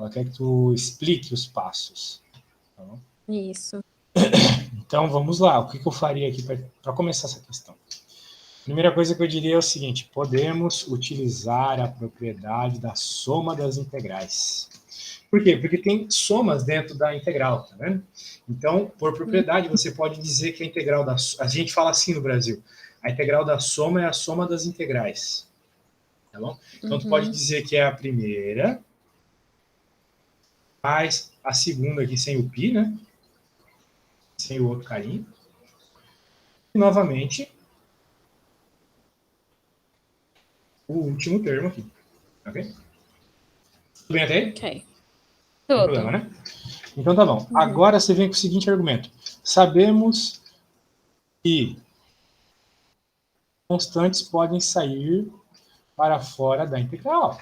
Ela quer que tu explique os passos. Tá bom? Isso. Então, vamos lá. O que eu faria aqui para começar essa questão? Primeira coisa que eu diria é o seguinte: podemos utilizar a propriedade da soma das integrais. Por quê? Porque tem somas dentro da integral, tá vendo? Então, por propriedade, você pode dizer que a integral da... A gente fala assim no Brasil: a integral da soma é a soma das integrais. Tá bom? Então, tu pode dizer que é a primeira mais a segunda aqui sem o pi, né? Sem o outro carinho. E, novamente, o último termo aqui. Ok? Tudo bem até aí? Ok. Não tem Tudo. problema, né? Então tá bom. Agora você vem com o seguinte argumento. Sabemos que constantes podem sair para fora da integral.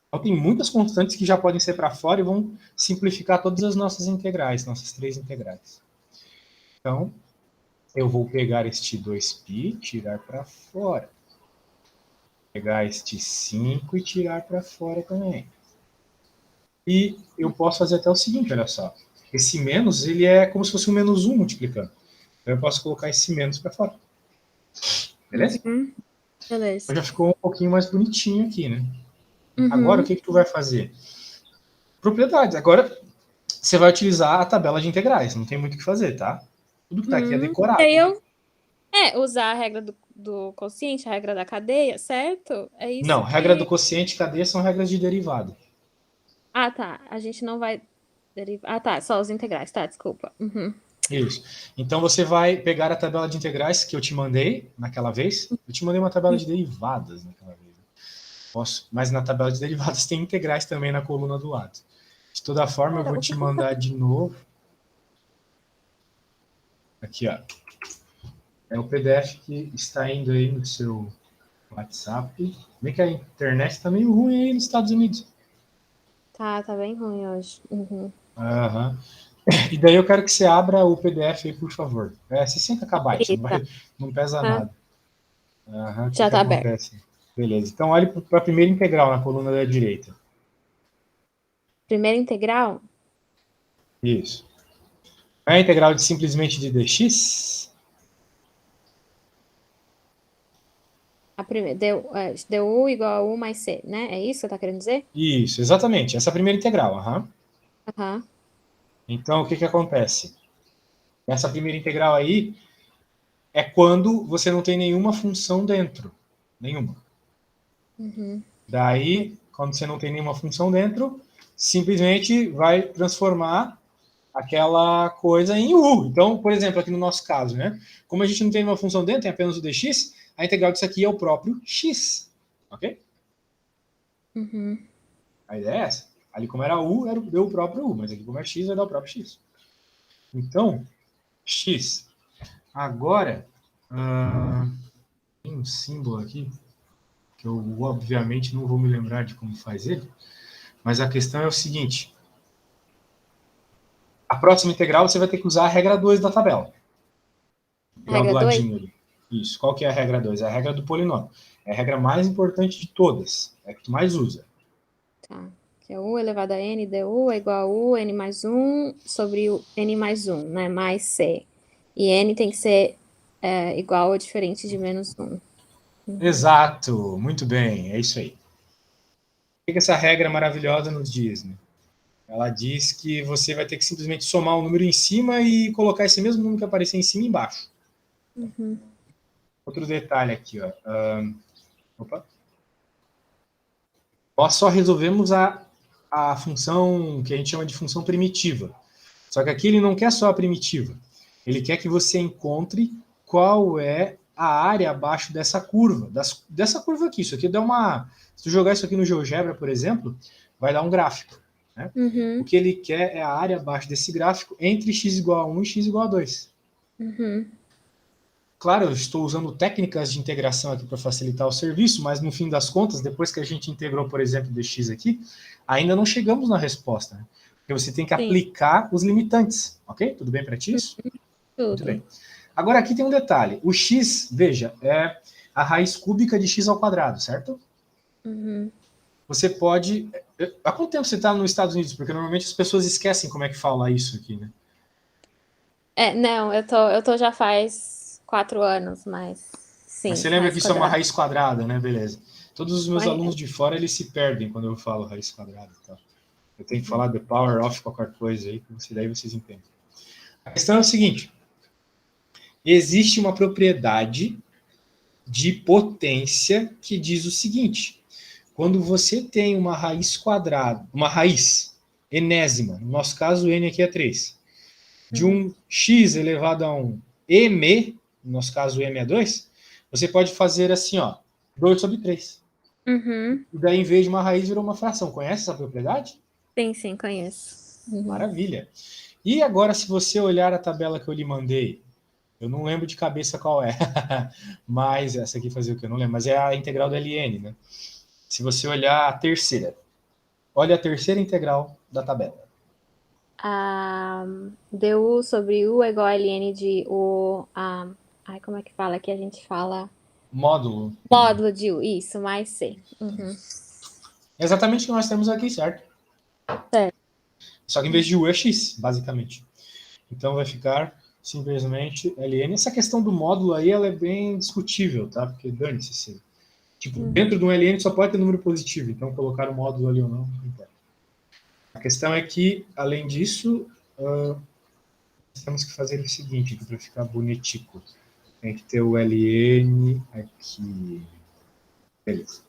Então tem muitas constantes que já podem ser para fora e vão simplificar todas as nossas integrais, nossas 3 integrais. Então, eu vou pegar este 2π, tirar para fora. Pegar este 5 e tirar para fora também. E eu posso fazer até o seguinte, olha só. Esse menos, ele é como se fosse um menos 1 multiplicando. Então eu posso colocar esse menos para fora. Beleza? Beleza. Então já ficou um pouquinho mais bonitinho aqui, né? Agora, o que tu vai fazer? Propriedades. Agora, você vai utilizar a tabela de integrais. Não tem muito o que fazer, tá? Tudo que tá aqui é decorado. E aí usar a regra do quociente, a regra da cadeia, certo? É isso Não, regra do que... quociente e cadeia são regras de derivada. Ah, tá. A gente não vai derivar... Ah, tá. Só os integrais. Tá, desculpa. Isso. Então você vai pegar a tabela de integrais que eu te mandei naquela vez. Eu te mandei uma tabela de derivadas naquela vez. Posso, mas na tabela de derivadas tem integrais também na coluna do lado. De toda forma, eu vou te mandar de novo. Aqui, ó. É o PDF que está indo aí no seu WhatsApp. Vê que a internet está meio ruim aí nos Estados Unidos. Tá bem ruim hoje. Aham. E daí eu quero que você abra o PDF aí, por favor. É 60 KB, não pesa nada. O Já que tá aberto. acontece? Beleza. Então olhe para a primeira integral na coluna da direita. Primeira integral? Isso. Não é a integral de simplesmente de dx? A primeira, du igual a u mais c, né? É isso que você tá querendo dizer? Isso, exatamente. Essa é a primeira integral. Aham. Então, o que acontece? Essa primeira integral aí é quando você não tem nenhuma função dentro. Nenhuma. Daí, quando você não tem nenhuma função dentro, simplesmente vai transformar aquela coisa em u. Então, por exemplo, aqui no nosso caso, né? Como a gente não tem nenhuma função dentro, tem apenas o dx, a integral disso aqui é o próprio x. Ok? A ideia é essa. Ali como era u, deu o próprio u, mas aqui como é x, vai dar o próprio x. Então, x. Agora, tem um símbolo aqui, que eu obviamente não vou me lembrar de como faz ele, mas a questão é o seguinte: a próxima integral você vai ter que usar a regra 2 da tabela. Integral do ladinho ali. Isso. Qual que é a regra 2? É a regra do polinômio. É a regra mais importante de todas. É a que tu mais usa. Tá. Que é u elevado a n du é igual a u, n mais 1 sobre o n mais 1, né? Mais c. E n tem que ser igual ou diferente de menos 1. Exato. Muito bem. É isso aí. O que essa regra maravilhosa nos diz, né? Ela diz que você vai ter que simplesmente somar um número em cima e colocar esse mesmo número que aparecer em cima embaixo. Outro detalhe aqui, ó. Opa. Nós só resolvemos a função que a gente chama de função primitiva. Só que aqui ele não quer só a primitiva. Ele quer que você encontre qual é a área abaixo dessa curva. Dessa curva aqui. Isso aqui dá uma... Se tu jogar isso aqui no GeoGebra, por exemplo, vai dar um gráfico. Né? O que ele quer é a área abaixo desse gráfico entre x igual a 1 e x igual a 2. Claro, eu estou usando técnicas de integração aqui para facilitar o serviço, mas no fim das contas, depois que a gente integrou, por exemplo, dx aqui, ainda não chegamos na resposta. Né? Porque você tem que aplicar os limitantes. Ok? Tudo bem para ti isso? Tudo. Muito bem. Agora aqui tem um detalhe. O x, veja, é a raiz cúbica de x ao quadrado, certo? você pode... Há quanto tempo você está nos Estados Unidos? Porque normalmente as pessoas esquecem como é que fala isso aqui, né? Não, eu tô já faz 4 anos, mas Mas sim, você lembra raiz que isso é uma quadrada. raiz quadrada, né? Beleza. Todos os meus alunos Conheço. de fora, eles se perdem quando eu falo raiz quadrada. Tá? Eu tenho que Uhum. falar the power of qualquer coisa aí, que daí vocês entendem. A questão é o seguinte. Existe uma propriedade de potência que diz o seguinte. Quando você tem uma raiz quadrada, uma raiz enésima, no nosso caso, n aqui é 3, de um x elevado a um m, no nosso caso, m é 2, você pode fazer assim, ó, 2 sobre 3. Uhum. E daí, em vez de uma raiz, virou uma fração. Conhece essa propriedade? Sim, conheço. Uhum. Maravilha. E agora, se você olhar a tabela que eu lhe mandei, eu não lembro de cabeça qual é, mas essa aqui fazia o que? Eu não lembro, mas é a integral do ln, né? Se você olhar a terceira, olha a terceira integral da tabela. Du sobre u é igual a ln de u. Ai, como é que fala? Aqui a gente fala Módulo. módulo de u, isso, mais c. Uhum. É exatamente o que nós temos aqui, certo? Certo. Só que em vez de u é x, basicamente. Então vai ficar simplesmente ln. Essa questão do módulo aí, ela é bem discutível, tá? Porque dane-se. Tipo, dentro de um ln só pode ter número positivo, então colocar o módulo ali ou não importa. A questão é que, além disso, temos que fazer o seguinte, para ficar bonitico. Tem que ter o ln aqui. Beleza.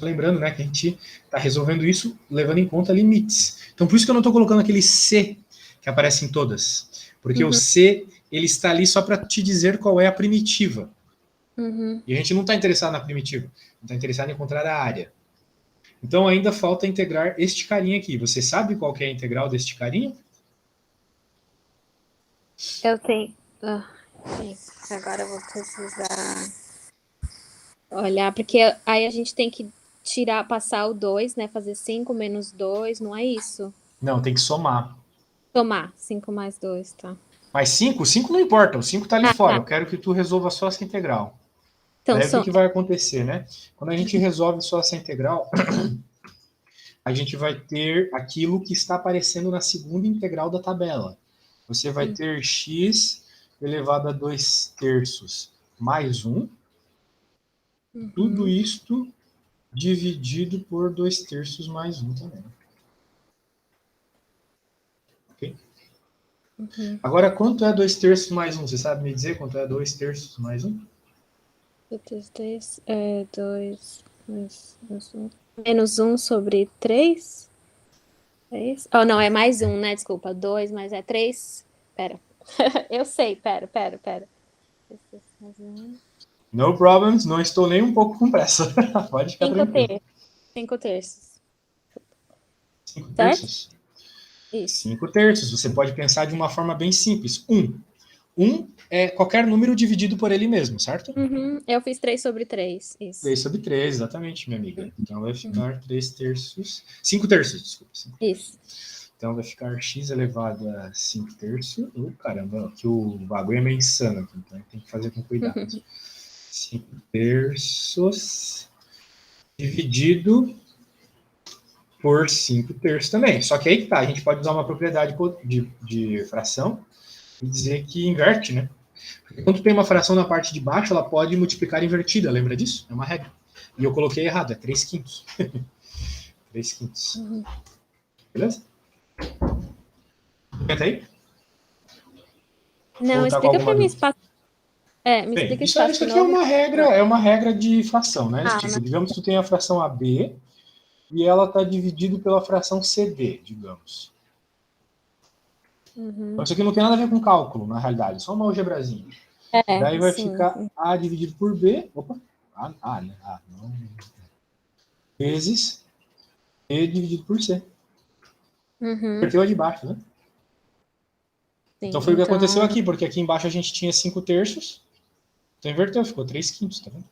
Lembrando, né, que a gente está resolvendo isso levando em conta limites. Então, por isso que eu não estou colocando aquele C que aparece em todas. Porque o C, ele está ali só para te dizer qual é a primitiva. E a gente não está interessado na primitiva. Está interessado em encontrar a área. Então, ainda falta integrar este carinha aqui. Você sabe qual que é a integral deste carinha? Eu tenho. Agora eu vou precisar olhar, porque aí a gente tem que passar o 2, né? Fazer 5 menos 2, não é isso? Não, tem que somar. Tomar 5 mais 2, tá? Mas 5 não importa. O 5 está ali fora. Tá. Eu quero que tu resolva só essa integral. Então, Daí o que vai acontecer, né? Quando a gente resolve só essa integral, a gente vai ter aquilo que está aparecendo na segunda integral da tabela. Você vai ter x elevado a 2 terços mais 1. Tudo isto dividido por 2 terços mais 1 também. Ok? Agora, quanto é 2 terços mais 1? Você sabe me dizer quanto é 2 terços mais 1? 2 é 2 menos 1 sobre 3? É isso? Oh, não, é mais 1, né? Desculpa. 2, mas é 3. Pera. Eu sei, pera. Mais 1. No problems, não estou nem um pouco com pressa. Pode ficar 5 tranquilo. terços. 5 terços. 5 Certo? terços? Isso. 5 terços. Você pode pensar de uma forma bem simples. 1 é qualquer número dividido por ele mesmo, certo? Eu fiz 3 sobre 3. Isso. 3 sobre 3, exatamente, minha amiga. Então vai ficar 3 terços. 5 terços, desculpa. 5 terços. Isso. Então vai ficar x elevado a 5 terços. Caramba, que o bagulho é meio insano aqui, então tem que fazer com cuidado. 5 terços dividido por 5 terços também. Só que aí que tá, a gente pode usar uma propriedade de fração e dizer que inverte, né? Porque quando tem uma fração na parte de baixo, ela pode multiplicar invertida, lembra disso? É uma regra. E eu coloquei errado, é 3 quintos. 3 quintos. Beleza? Comenta aí. Não, Tá com explica alguma pra mim dúvida? espaço. Me Bem, explica isso espaço de aqui é novo. uma regra de fração, né? Ah, Tipo, digamos que tu tem a fração AB e ela está dividida pela fração CD, digamos. Então, isso aqui não tem nada a ver com cálculo, na realidade, é só uma algebrazinha. Daí vai sim. ficar A dividido por B, né? Não. Vezes B dividido por C. Inverteu a de baixo, né? Sim, Então foi o que aconteceu aqui, porque aqui embaixo a gente tinha 5 terços, então inverteu, ficou 3 quintos, tá vendo?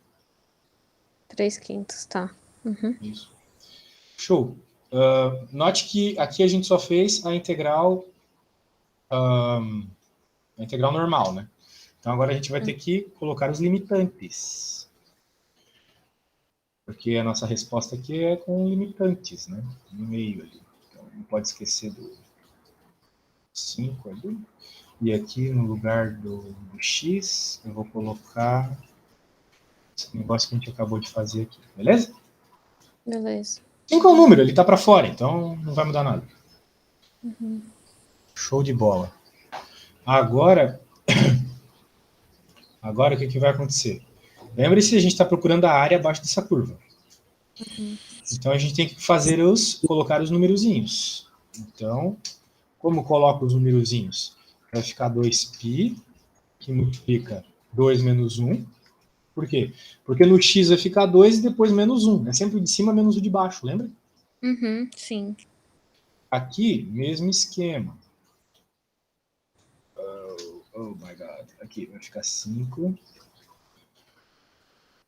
3 quintos, tá. Isso. Show. Note que aqui a gente só fez a integral normal, né? Então agora a gente vai ter que colocar os limitantes. Porque a nossa resposta aqui é com limitantes, né? No meio ali. Então, não pode esquecer do 5 ali. E aqui no lugar do x, eu vou colocar esse negócio que a gente acabou de fazer aqui, beleza? Beleza. 5 é um número, ele está para fora, então não vai mudar nada. Uhum. Show de bola. Agora o que vai acontecer? Lembre-se, a gente está procurando a área abaixo dessa curva. Uhum. Então a gente tem que colocar os numerozinhos. Então, como coloca os numerozinhos? Vai ficar 2π, que multiplica 2 menos 1. Por quê? Porque no x vai ficar 2 e depois menos 1. É sempre o de cima menos o de baixo, lembra? Uhum, sim. Aqui, mesmo esquema. Oh my god. Aqui vai ficar 5.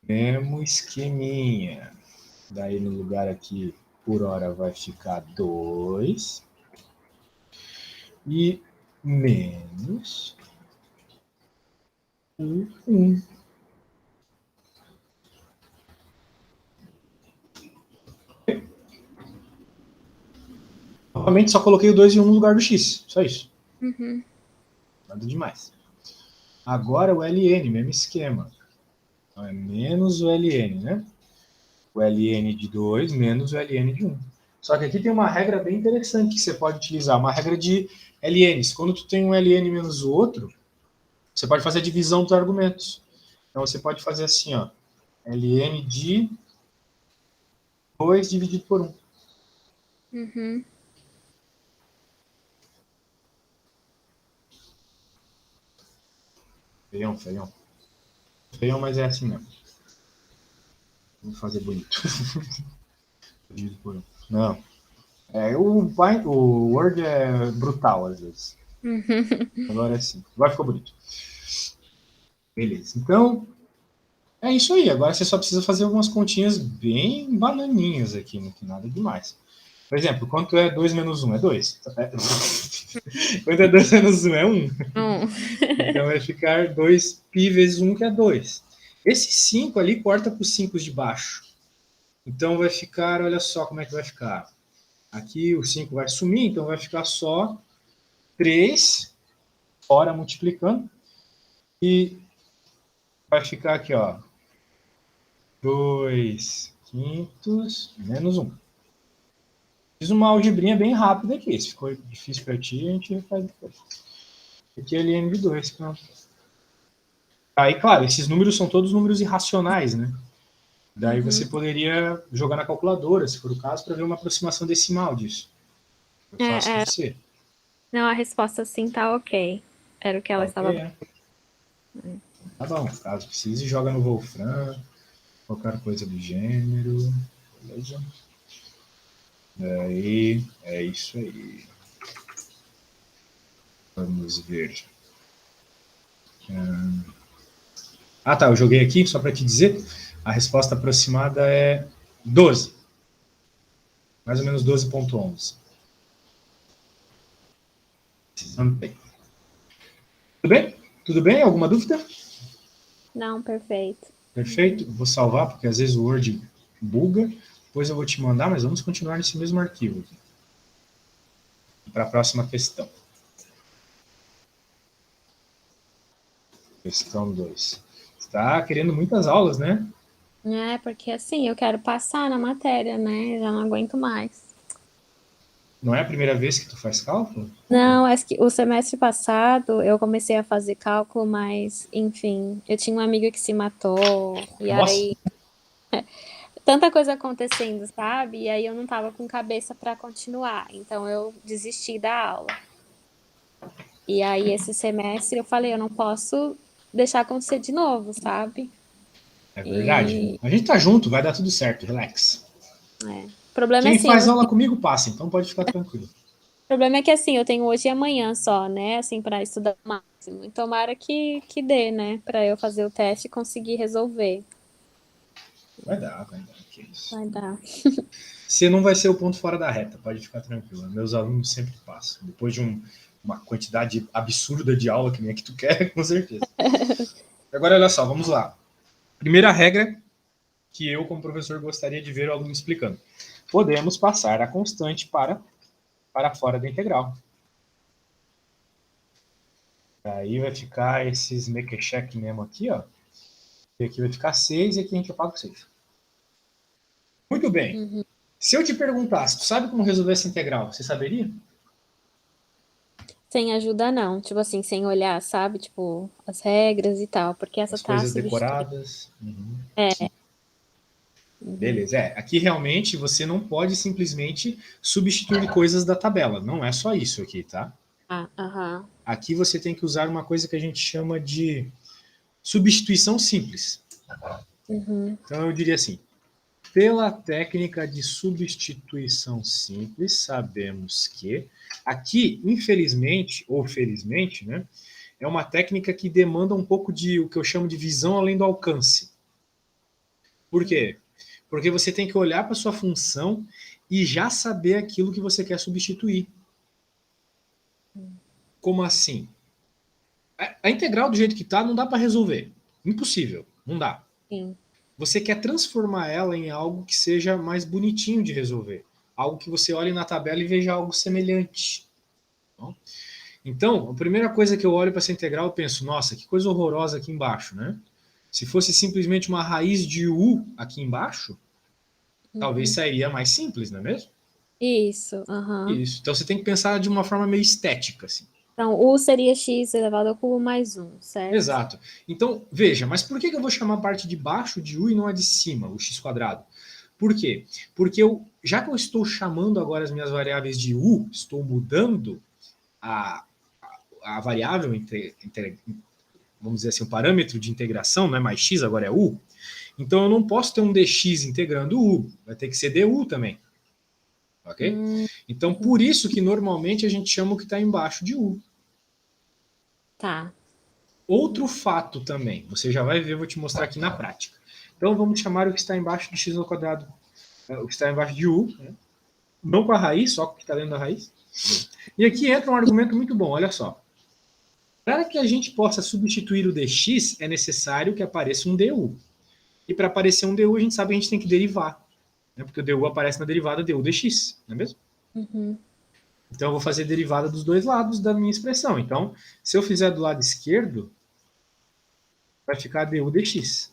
Mesmo esqueminha. Daí no lugar aqui, por hora, vai ficar 2. E menos o 1. Novamente, só coloquei o 2 e 1 no lugar do x. Só isso. Uhum. Nada demais. Agora o ln, mesmo esquema. Então é menos o ln, né? O ln de 2 menos o ln de 1. Só que aqui tem uma regra bem interessante que você pode utilizar, uma regra de lns. Quando tu tem um ln menos o outro, você pode fazer a divisão dos argumentos. Então você pode fazer assim, ó, ln de 2 dividido por 1. Uhum. Feião, feião. Feião, mas é assim mesmo. Vou fazer bonito. Dividido por 1. Não. O Word é brutal às vezes. Uhum. Agora sim. Agora ficou bonito. Beleza. Então, é isso aí. Agora você só precisa fazer algumas continhas bem bananinhas aqui, não tem nada demais. Por exemplo, quanto é 2 menos 1? É 2. Quanto é 2 menos 1? É 1. Então vai ficar 2π vezes 1, que é 2. Esse 5 ali corta para os 5 de baixo. Então vai ficar, olha só como é que vai ficar. Aqui o 5 vai sumir, então vai ficar só 3, fora multiplicando. E vai ficar aqui, ó, 2 quintos menos 1. Fiz uma algebrinha bem rápida aqui. Se ficou difícil para ti, a gente faz depois. Aqui é ln de 2. Pronto. Aí, claro, esses números são todos números irracionais, né? Daí você poderia jogar na calculadora, se for o caso, para ver uma aproximação decimal disso. É fácil de ser. Não, a resposta sim tá ok. Era o que ela Tá estava. ok, é. Tá bom, caso precise, joga no Wolfram, qualquer coisa do gênero. Beleza? Daí, é isso aí. Vamos ver. Ah, tá, eu joguei aqui, só para te dizer, a resposta aproximada é 12. Mais ou menos 12,11. Tudo bem? Tudo bem? Alguma dúvida? Não, perfeito. Perfeito. Vou salvar, porque às vezes o Word buga. Depois eu vou te mandar, mas vamos continuar nesse mesmo arquivo. Para a próxima questão. Questão 2. Está querendo muitas aulas, né? É, porque assim, eu quero passar na matéria, né? Já não aguento mais. Não é a primeira vez que tu faz cálculo? Não, acho que o semestre passado eu comecei a fazer cálculo, mas, enfim, eu tinha uma amiga que se matou, e Nossa. aí tanta coisa acontecendo, sabe? E aí eu não tava com cabeça para continuar, então eu desisti da aula. E aí esse semestre eu falei, eu não posso deixar acontecer de novo, sabe? É verdade. A gente tá junto, vai dar tudo certo, relax. O problema é Quem assim, eu faz não aula comigo passa, então pode ficar tranquilo. O problema é que assim, eu tenho hoje e amanhã só, né? Assim, para estudar o máximo. E tomara que dê, né? Para eu fazer o teste e conseguir resolver. Vai dar, vai dar. Que isso. Vai dar. Você não vai ser o ponto fora da reta, pode ficar tranquilo. Meus alunos sempre passam. Depois de uma quantidade absurda de aula que nem a que tu quer, com certeza. Agora, olha só, vamos lá. Primeira regra, que eu, como professor, gostaria de ver o aluno explicando. Podemos passar a constante para fora da integral. Aí vai ficar esses mequecheque mesmo aqui, ó. E aqui vai ficar 6 e aqui a gente apaga o 6. Muito bem. Uhum. Se eu te perguntasse, tu sabe como resolver essa integral? Você saberia? Sem ajuda, não. Tipo assim, sem olhar, sabe? Tipo, as regras e tal. Porque essa As tá coisas substituída. decoradas. Uhum. É. Uhum. Beleza. Aqui realmente você não pode simplesmente substituir coisas da tabela. Não é só isso aqui, tá? Aham. Aqui você tem que usar uma coisa que a gente chama de substituição simples. Uhum. Então eu diria assim, pela técnica de substituição simples, sabemos que aqui, infelizmente ou felizmente, né, é uma técnica que demanda um pouco de o que eu chamo de visão além do alcance. Por quê? Porque você tem que olhar para sua função e já saber aquilo que você quer substituir. Como assim? A integral do jeito que está não dá para resolver. Impossível, não dá. Sim. Você quer transformar ela em algo que seja mais bonitinho de resolver. Algo que você olhe na tabela e veja algo semelhante. Então, a primeira coisa que eu olho para essa integral, eu penso, nossa, que coisa horrorosa aqui embaixo, né? Se fosse simplesmente uma raiz de u aqui embaixo, talvez sairia mais simples, não é mesmo? Isso. Aham. Isso. Então você tem que pensar de uma forma meio estética, assim. Então, U seria x elevado ao cubo mais 1, certo? Exato. Então, veja, mas por que eu vou chamar a parte de baixo de u e não a de cima, o x quadrado? Por quê? Porque já que eu estou chamando agora as minhas variáveis de u, estou mudando a variável, vamos dizer assim, o parâmetro de integração, não é mais x, agora é u. Então eu não posso ter um dx integrando u, vai ter que ser du também. Ok? Então, por isso que normalmente a gente chama o que está embaixo de u. Tá. Outro fato também, você já vai ver, eu vou te mostrar aqui na prática. Então vamos chamar o que está embaixo de x ao quadrado, o que está embaixo de u, né? Não com a raiz, só com o que está dentro da raiz. E aqui entra um argumento muito bom, olha só. Para que a gente possa substituir o dx, é necessário que apareça um du. E para aparecer um du, a gente sabe que a gente tem que derivar, né? Porque o du aparece na derivada du dx, não é mesmo? Uhum. Então eu vou fazer derivada dos dois lados da minha expressão. Então, se eu fizer do lado esquerdo, vai ficar du dx.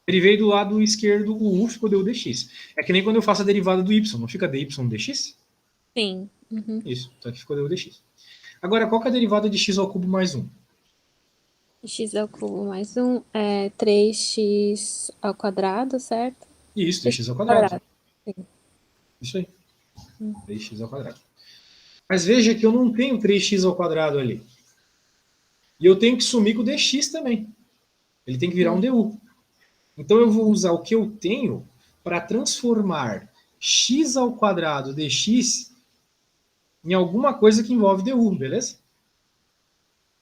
Derivei do lado esquerdo, o u ficou du dx. É que nem quando eu faço a derivada do y, não fica dy dx? Sim. Uhum. Isso, então aqui ficou du dx. Agora, qual que é a derivada de x ao cubo mais 1? X ao cubo mais 1 é 3x ao quadrado, certo? Isso, 3x ao quadrado. Isso aí. 3x ao quadrado. Mas veja que eu não tenho 3x ao quadrado ali. E eu tenho que sumir com o dx também. Ele tem que virar um du. Então eu vou usar o que eu tenho para transformar x ao quadrado dx em alguma coisa que envolve du, beleza?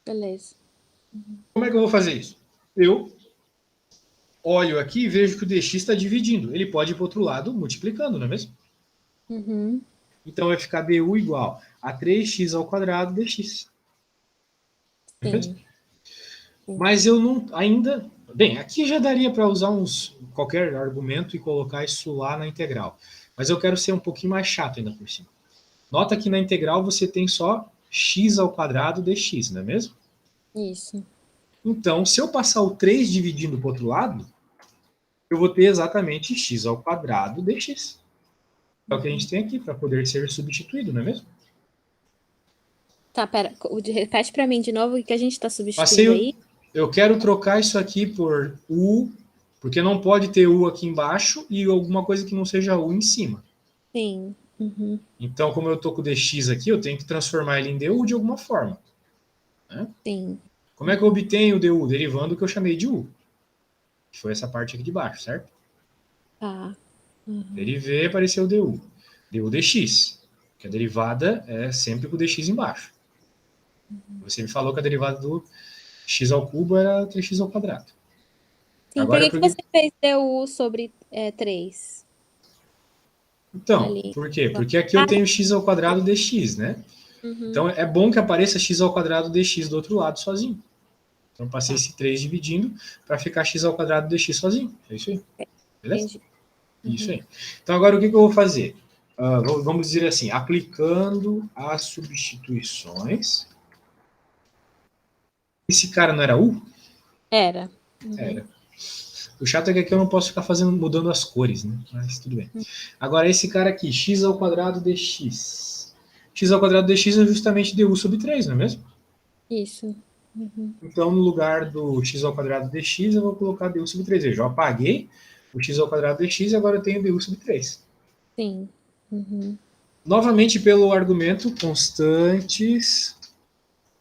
Beleza. Como é que eu vou fazer isso? Eu olho aqui e vejo que o dx está dividindo. Ele pode ir para o outro lado multiplicando, não é mesmo? Uhum. Então vai ficar du igual a 3x ao quadrado dx. Não é mesmo? Sim. Mas eu não ainda... Bem, aqui já daria para usar qualquer argumento e colocar isso lá na integral. Mas eu quero ser um pouquinho mais chato ainda por cima. Nota que na integral você tem só x ao quadrado dx, não é mesmo? Isso. Então, se eu passar o 3 dividindo para o outro lado, eu vou ter exatamente x ao quadrado dx. É o que a gente tem aqui para poder ser substituído, não é mesmo? Tá, pera. Repete pra mim de novo o que a gente tá substituindo Passei, aí. eu quero trocar isso aqui por u, porque não pode ter u aqui embaixo e alguma coisa que não seja u em cima. Sim. Uhum. Então, como eu estou com o dx aqui, eu tenho que transformar ele em du de alguma forma. Né? Sim. Como é que eu obtenho o du? Derivando o que eu chamei de u, que foi essa parte aqui de baixo, certo? Tá. Uhum. Derivei, apareceu o du. Du dx, que a derivada é sempre com o dx embaixo. Você me falou que a derivada do x ao cubo era 3x ao quadrado. Sim, Agora, por que você fez du sobre 3? Então, Ali. por quê? Porque aqui eu tenho x ao quadrado dx, né? Uhum. Então é bom que apareça x ao quadrado dx do outro lado sozinho. Então, passei esse 3 dividindo para ficar x ao quadrado dx sozinho. É isso aí. Beleza? Entendi. Isso aí. Então, agora o que eu vou fazer? Vamos dizer assim, aplicando as substituições. Esse cara não era U? Era. Era. O chato é que aqui eu não posso ficar mudando as cores, né? Mas tudo bem. Agora, esse cara aqui, x ao quadrado dx. X ao quadrado dx é justamente du sobre 3, não é mesmo? Isso. Então, no lugar do x ao quadrado dx, eu vou colocar du sobre 3. Eu já apaguei o x ao quadrado dx e agora eu tenho du sobre 3. Sim. Novamente, pelo argumento, constantes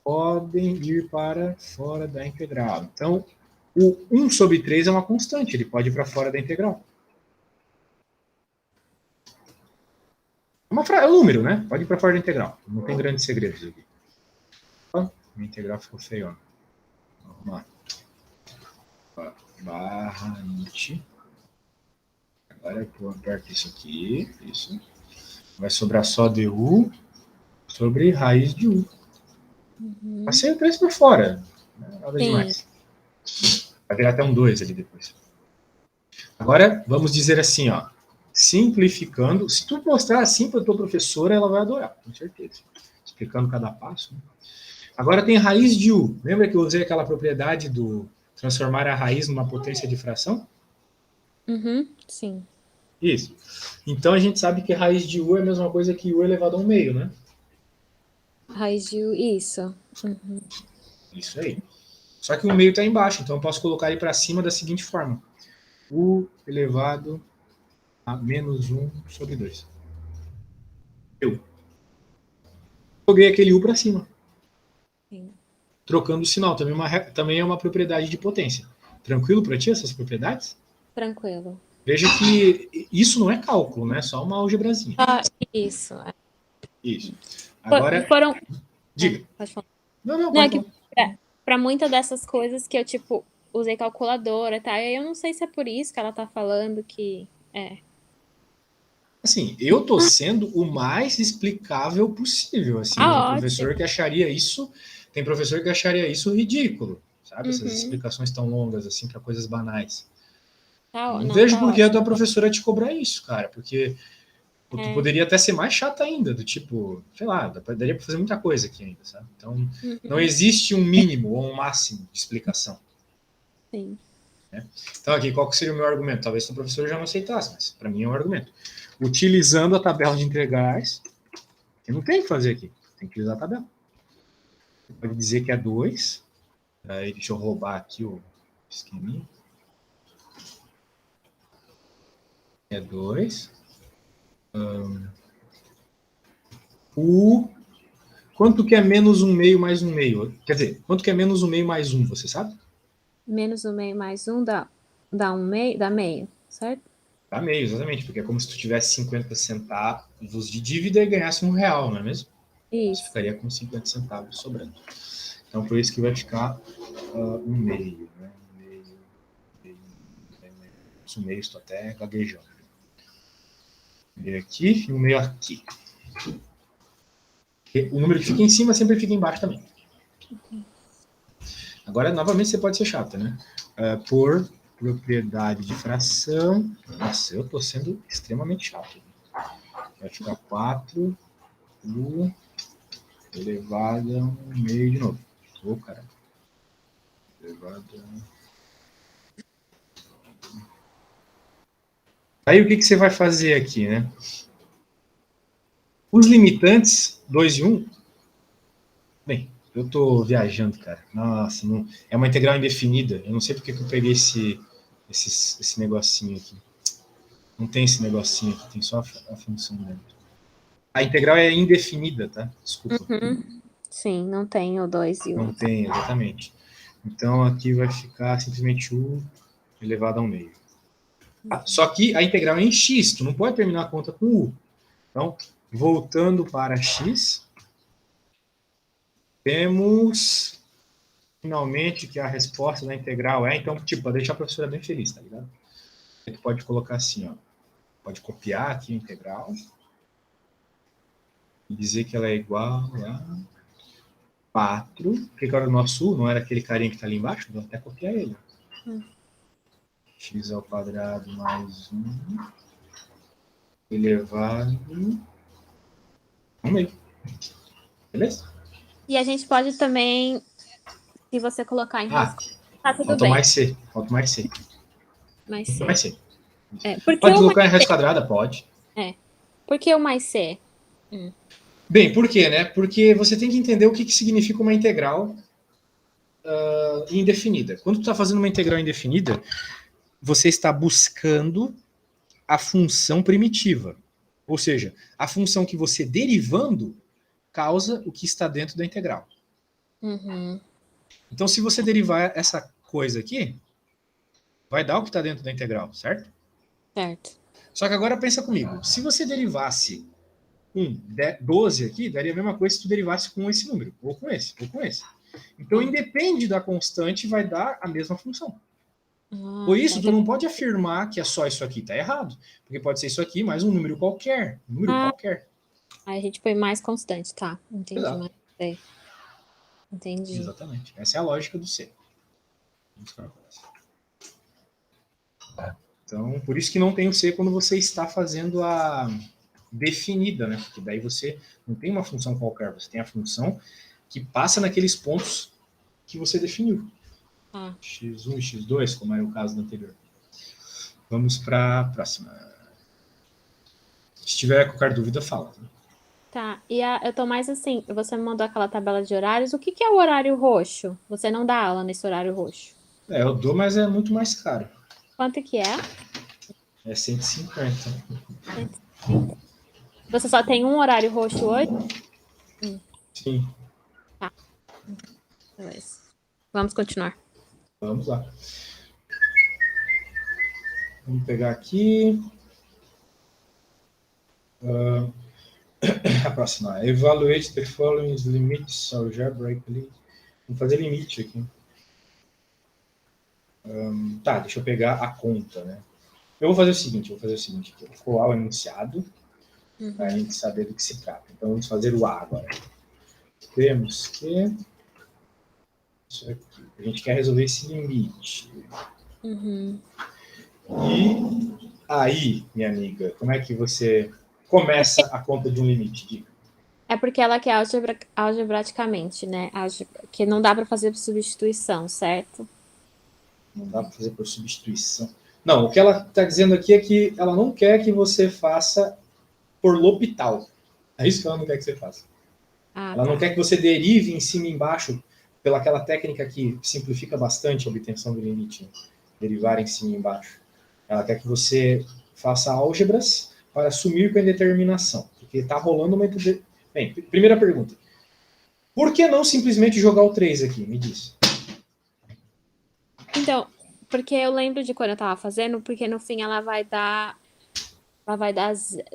podem ir para fora da integral. Então, o 1 sobre 3 é uma constante, ele pode ir para fora da integral. É um número, né? Pode ir para fora da integral. Não tem grandes segredos aqui. A integral ficou feio. Vamos lá. Barra int. Agora eu aperto isso aqui. Isso. Vai sobrar só du sobre raiz de u. Passei o 3 por fora. Nada demais. Vai virar até um 2 ali depois. Agora, vamos dizer assim, ó. Simplificando. Se tu mostrar assim para a tua professora, ela vai adorar, com certeza. Explicando cada passo. Né? Agora tem raiz de u. Lembra que eu usei aquela propriedade do transformar a raiz numa potência de fração? Sim. Isso. Então a gente sabe que raiz de u é a mesma coisa que u elevado a 1/2, né? Raiz de U, isso. Isso aí. Só que o meio está embaixo, então eu posso colocar ele para cima da seguinte forma. U elevado a menos 1 sobre 2. Eu joguei aquele u para cima. Sim. Trocando o sinal. Também é uma propriedade de potência. Tranquilo para ti essas propriedades? Tranquilo. Veja que isso não é cálculo, né? É só uma algebrazinha. Isso. Isso. Agora, Foram... diga. Pode falar. Não, Não, é pode que falar. para muitas dessas coisas que eu, tipo, usei calculadora, tá? E aí eu não sei se é por isso que ela tá falando que... Assim, eu tô sendo o mais explicável possível. Assim, tem professor que acharia isso ridículo, sabe? Essas explicações tão longas assim para coisas banais. Não vejo por que a tua professora te cobrar isso, cara, porque tu poderia até ser mais chata ainda, do tipo, sei lá, daria para fazer muita coisa aqui ainda, sabe? Então, não existe um mínimo ou um máximo de explicação. Sim. Né? Então, aqui, qual que seria o meu argumento? Talvez o professor já não aceitasse, mas para mim é um argumento. Utilizando a tabela de integrais, eu não tem o que fazer aqui, tem que utilizar a tabela. Você pode dizer que é 2, aí deixa eu roubar aqui o esqueminha. É 2. Quanto que é menos 1/2 mais 1/2? Quer dizer, quanto que é menos 1/2 mais 1, você sabe? Menos 1/2 mais 1 dá 1/2, dá meio, certo? Dá meio, exatamente, porque é como se tu tivesse 50 centavos de dívida e ganhasse R$1, não é mesmo? Isso. Você ficaria com 50 centavos sobrando. Então, por isso que vai ficar 1/2, né? 1/2, estou até gaguejando. 1/2 aqui e 1/2 aqui. O número que fica em cima sempre fica embaixo também. Agora, novamente, você pode ser chata, né? Por propriedade de fração. Nossa, eu estou sendo extremamente chato. Vai ficar 4 u elevado a 1/2 de novo. Caramba. Elevado a... Aí o que você vai fazer aqui, né? Os limitantes 2 e 1. Bem, eu tô viajando, cara. Nossa, não, é uma integral indefinida. Eu não sei porque que eu peguei esse negocinho aqui. Não tem esse negocinho aqui, tem só a função dentro. A integral é indefinida, tá? Desculpa. Sim, não tem o 2 e o 1. Não tem, exatamente. Então aqui vai ficar simplesmente u elevado a 1/2. Só que a integral é em x, tu não pode terminar a conta com u. Então, voltando para x, temos finalmente que a resposta da integral é, então, tipo, para deixar a professora bem feliz, tá ligado? Tu pode colocar assim, ó. Pode copiar aqui a integral e dizer que ela é igual a 4. O que era o nosso U? Não era aquele carinha que está ali embaixo? Vou até copiar ele. X ao quadrado mais 1 elevado ao meio. Beleza? E a gente pode também, se você colocar em raiz, tá tudo falta bem. mais C. Falta mais C. Mais C. Mais C. Porque pode colocar em raiz quadrada? Pode. Por que o mais C? Bem, por quê, né? Porque você tem que entender o que significa uma integral indefinida. Quando tu está fazendo uma integral indefinida, você está buscando a função primitiva. Ou seja, a função que você derivando causa o que está dentro da integral. Então, se você derivar essa coisa aqui, vai dar o que está dentro da integral, certo? Certo. Só que agora pensa comigo. Se você derivasse 12 aqui, daria a mesma coisa se tu derivasse com esse número, ou com esse, ou com esse. Então, independe da constante, vai dar a mesma função. Por isso, tu não pode afirmar que é só isso aqui, tá errado. Porque pode ser isso aqui mais um número qualquer. Qualquer. Aí a gente põe mais constante, tá? Entendi. Exato. Mais C. Entendi. Exatamente. Essa é a lógica do C. Então, por isso que não tem o C quando você está fazendo a definida, né? Porque daí você não tem uma função qualquer, você tem a função que passa naqueles pontos que você definiu. X1 e X2, como era o caso do anterior. Vamos para a próxima. Se tiver qualquer dúvida, fala. Tá, e eu tô mais assim, você me mandou aquela tabela de horários, o que é o horário roxo? Você não dá aula nesse horário roxo? Eu dou, mas é muito mais caro. Quanto que é? É 150. 150. Você só tem um horário roxo hoje? Sim. Tá. Beleza. Vamos continuar. Vamos lá. Vamos pegar aqui. A próxima. Evaluate the following limits algebraically. Vamos fazer limite aqui. Tá, deixa eu pegar a conta, né? Eu vou fazer o seguinte aqui. Eu vou colar o enunciado para a gente saber do que se trata. Então, vamos fazer o A agora. Temos que... Isso aqui. A gente quer resolver esse limite. E aí, minha amiga, como é que você começa a conta de um limite? Diga. É porque ela quer algebraticamente, né? Que não dá para fazer por substituição, certo? Não dá para fazer por substituição. Não, o que ela está dizendo aqui é que ela não quer que você faça por L'Hopital. É isso que ela não quer que você faça. Ela não quer que você derive em cima e embaixo pela aquela técnica que simplifica bastante a obtenção do limite. Né? Derivar em cima e embaixo. Ela quer que você faça álgebras para assumir com a indeterminação. Porque está rolando uma... Bem, primeira pergunta. Por que não simplesmente jogar o 3 aqui? Me diz. Então, porque eu lembro de quando eu estava fazendo, porque no fim ela vai dar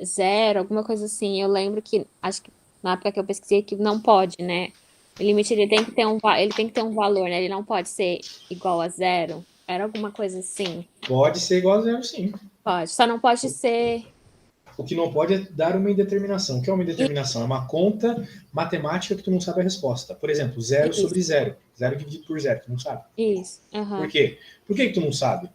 0, alguma coisa assim. Eu lembro que, acho que na época que eu pesquisei, que não pode, né? O limite ele tem que ter um valor, né? Ele não pode ser igual a 0. Era alguma coisa assim. Pode ser igual a 0, sim. Pode. Só não pode ser... O que não pode é dar uma indeterminação. O que é uma indeterminação? É uma conta matemática que tu não sabe a resposta. Por exemplo, 0 sobre 0. 0 dividido por 0, tu não sabe. Isso. Uhum. Por quê? Por que tu não sabe?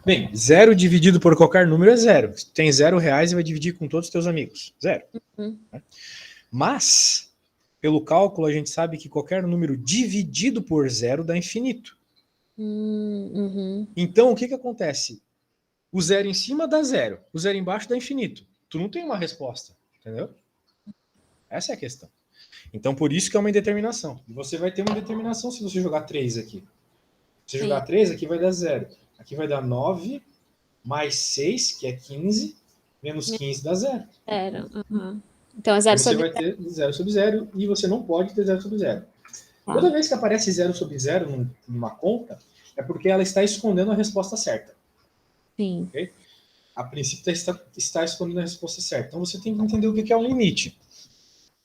Bem, 0 dividido por qualquer número é 0. Tem R$0 e vai dividir com todos os teus amigos. 0. Mas, pelo cálculo, a gente sabe que qualquer número dividido por 0 dá infinito. Então, o que acontece? O 0 em cima dá 0. O 0 embaixo dá infinito. Tu não tem uma resposta, entendeu? Essa é a questão. Então, por isso que é uma indeterminação. E você vai ter uma indeterminação se você jogar 3 aqui. Se você jogar 3, aqui vai dar 0. Aqui vai dar 9, mais 6, que é 15, menos 15 dá 0. Então, é 0 você sobre 0. Vai ter 0 sobre 0 e você não pode ter 0 sobre 0. Toda vez que aparece 0 sobre 0 numa conta, é porque ela está escondendo a resposta certa. Sim. Okay? A princípio está escondendo a resposta certa. Então você tem que entender o que é um limite.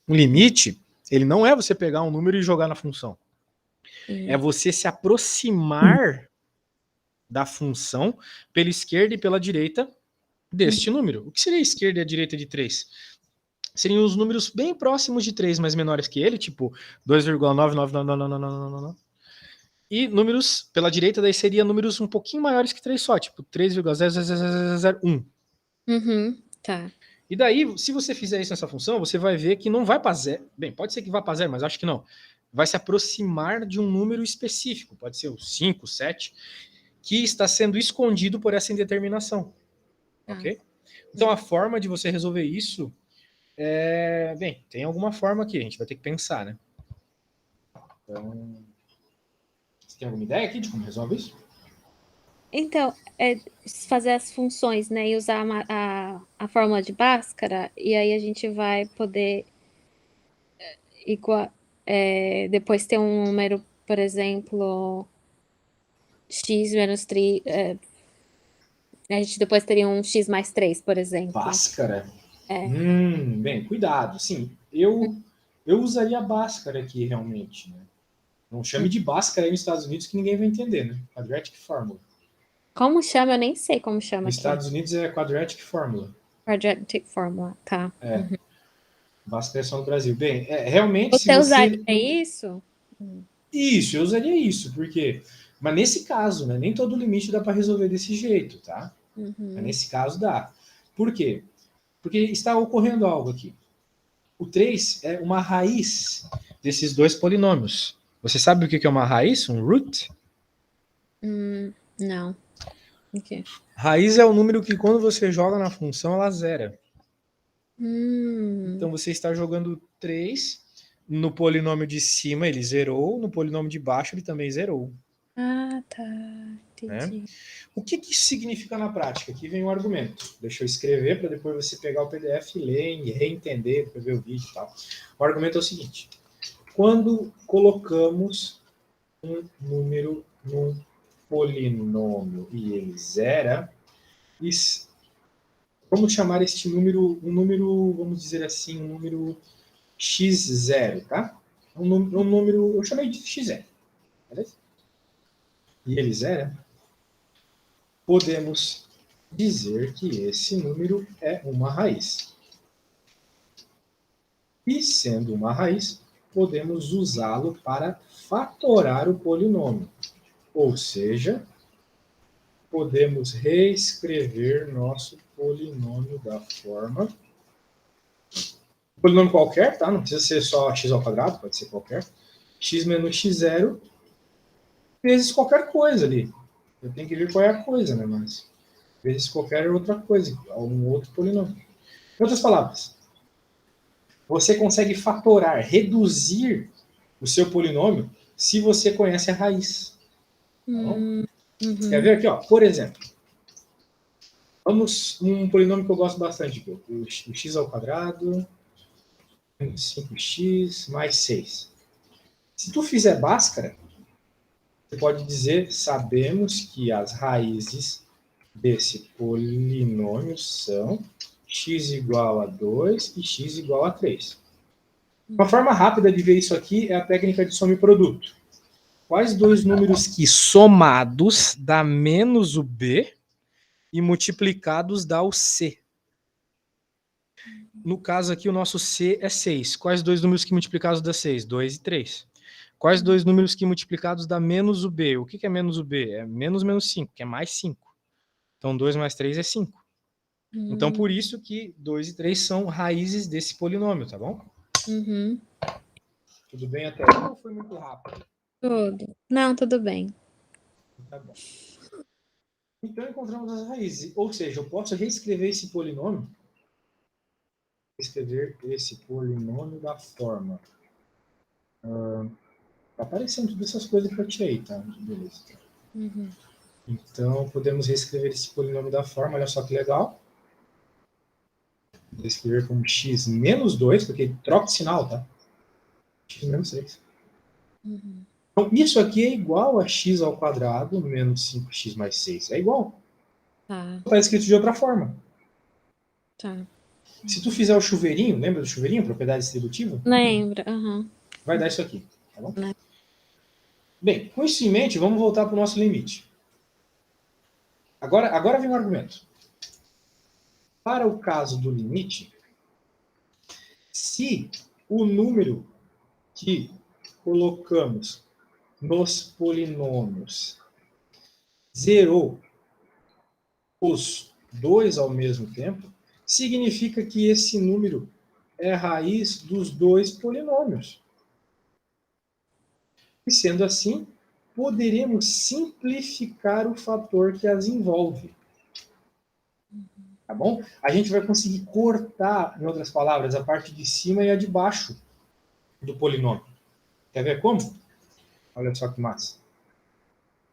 Um limite, ele não é você pegar um número e jogar na função. É você se aproximar da função pela esquerda e pela direita deste número. O que seria a esquerda e a direita de 3? seriam os números bem próximos de 3, mas menores que ele, tipo 2,9999999. E números pela direita daí seria números um pouquinho maiores que 3 só, tipo 3,00001. Tá. E daí, se você fizer isso nessa função, você vai ver que não vai para zero. Bem, pode ser que vá para zero, mas acho que não. Vai se aproximar de um número específico, pode ser o 5, 7, que está sendo escondido por essa indeterminação. Ok? Então a forma de você resolver isso bem, tem alguma forma aqui, a gente vai ter que pensar, né? Então, você tem alguma ideia aqui de como resolve isso? Então, é fazer as funções, né? E usar a fórmula de Bhaskara, e aí a gente vai poder depois ter um número, por exemplo, x menos 3. A gente depois teria um x mais 3, por exemplo. Bhaskara? É. Bem, cuidado. Sim, eu usaria a Bhaskara aqui, realmente. Né? Não chame de Bhaskara aí nos Estados Unidos que ninguém vai entender, né? Quadratic Formula. Como chama? Eu nem sei como chama Nos aqui. Estados Unidos é Quadratic Formula. Quadratic Formula, tá. Bhaskara é só no Brasil. Bem, realmente, se Você usaria você... isso? Isso, eu usaria isso, porque... Mas nesse caso, né? Nem todo limite dá para resolver desse jeito, tá? Mas nesse caso dá. Por quê? Porque está ocorrendo algo aqui. O 3 é uma raiz desses dois polinômios. Você sabe o que é uma raiz? Um root? Não. Okay. Raiz é o número que quando você joga na função, ela zera. Hum. Então você está jogando 3, no polinômio de cima ele zerou, no polinômio de baixo ele também zerou. Ah, tá. Né? Entendi. O que isso significa na prática? Aqui vem o argumento. Deixa eu escrever para depois você pegar o PDF, ler e reentender, depois ver o vídeo e tal. O argumento é o seguinte. Quando colocamos um número num polinômio e ele zera, vamos chamar este número, um número, vamos dizer assim, um número x0, tá? Um número, eu chamei de x0, beleza? E ele zera, podemos dizer que esse número é uma raiz. E sendo uma raiz, podemos usá-lo para fatorar o polinômio. Ou seja, podemos reescrever nosso polinômio da forma... Polinômio qualquer, tá? Não precisa ser só x ao quadrado, pode ser qualquer. X menos x0 vezes qualquer coisa ali. Eu tenho que ver qual é a coisa, né? Mas vezes qualquer outra coisa, algum outro polinômio. Em outras palavras, você consegue fatorar, reduzir o seu polinômio se você conhece a raiz. Tá bom? Quer ver aqui, ó? Por exemplo, vamos um polinômio que eu gosto bastante, o x ao quadrado, 5x mais 6. Se tu fizer Bhaskara, você pode dizer, sabemos que as raízes desse polinômio são x igual a 2 e x igual a 3. Uma forma rápida de ver isso aqui é a técnica de soma e produto. Quais dois números que somados dá menos o b e multiplicados dá o c? No caso aqui, o nosso c é 6. Quais dois números que multiplicados dá 6? 2 e 3. Quais dois números que multiplicados dá menos o b? O que é menos o b? É menos 5, que é mais 5. Então, 2 mais 3 é 5. Então, por isso que 2 e 3 são raízes desse polinômio, tá bom? Tudo bem até aí ou foi muito rápido? Tudo. Não, tudo bem. Tá bom. Então, encontramos as raízes. Ou seja, eu posso reescrever esse polinômio da forma. Tá aparecendo todas essas coisas que eu tirei, tá? Beleza. Então, podemos reescrever esse polinômio da forma, olha só que legal. Vou escrever como x menos 2, porque troca o sinal, tá? X menos 6. Então, isso aqui é igual a x ao quadrado menos 5x mais 6. É igual. Tá. Está escrito de outra forma. Tá. Se tu fizer o chuveirinho, lembra do chuveirinho, propriedade distributiva? Lembra. Vai dar isso aqui, tá bom? Né? Bem, com isso em mente, vamos voltar para o nosso limite. Agora vem um argumento. Para o caso do limite, Se o número que colocamos nos polinômios zerou os dois ao mesmo tempo, significa que esse número é a raiz dos dois polinômios. E sendo assim, poderemos simplificar o fator que as envolve. Tá bom? A gente vai conseguir cortar, em outras palavras, a parte de cima e a de baixo do polinômio. Quer ver como? Olha só que massa.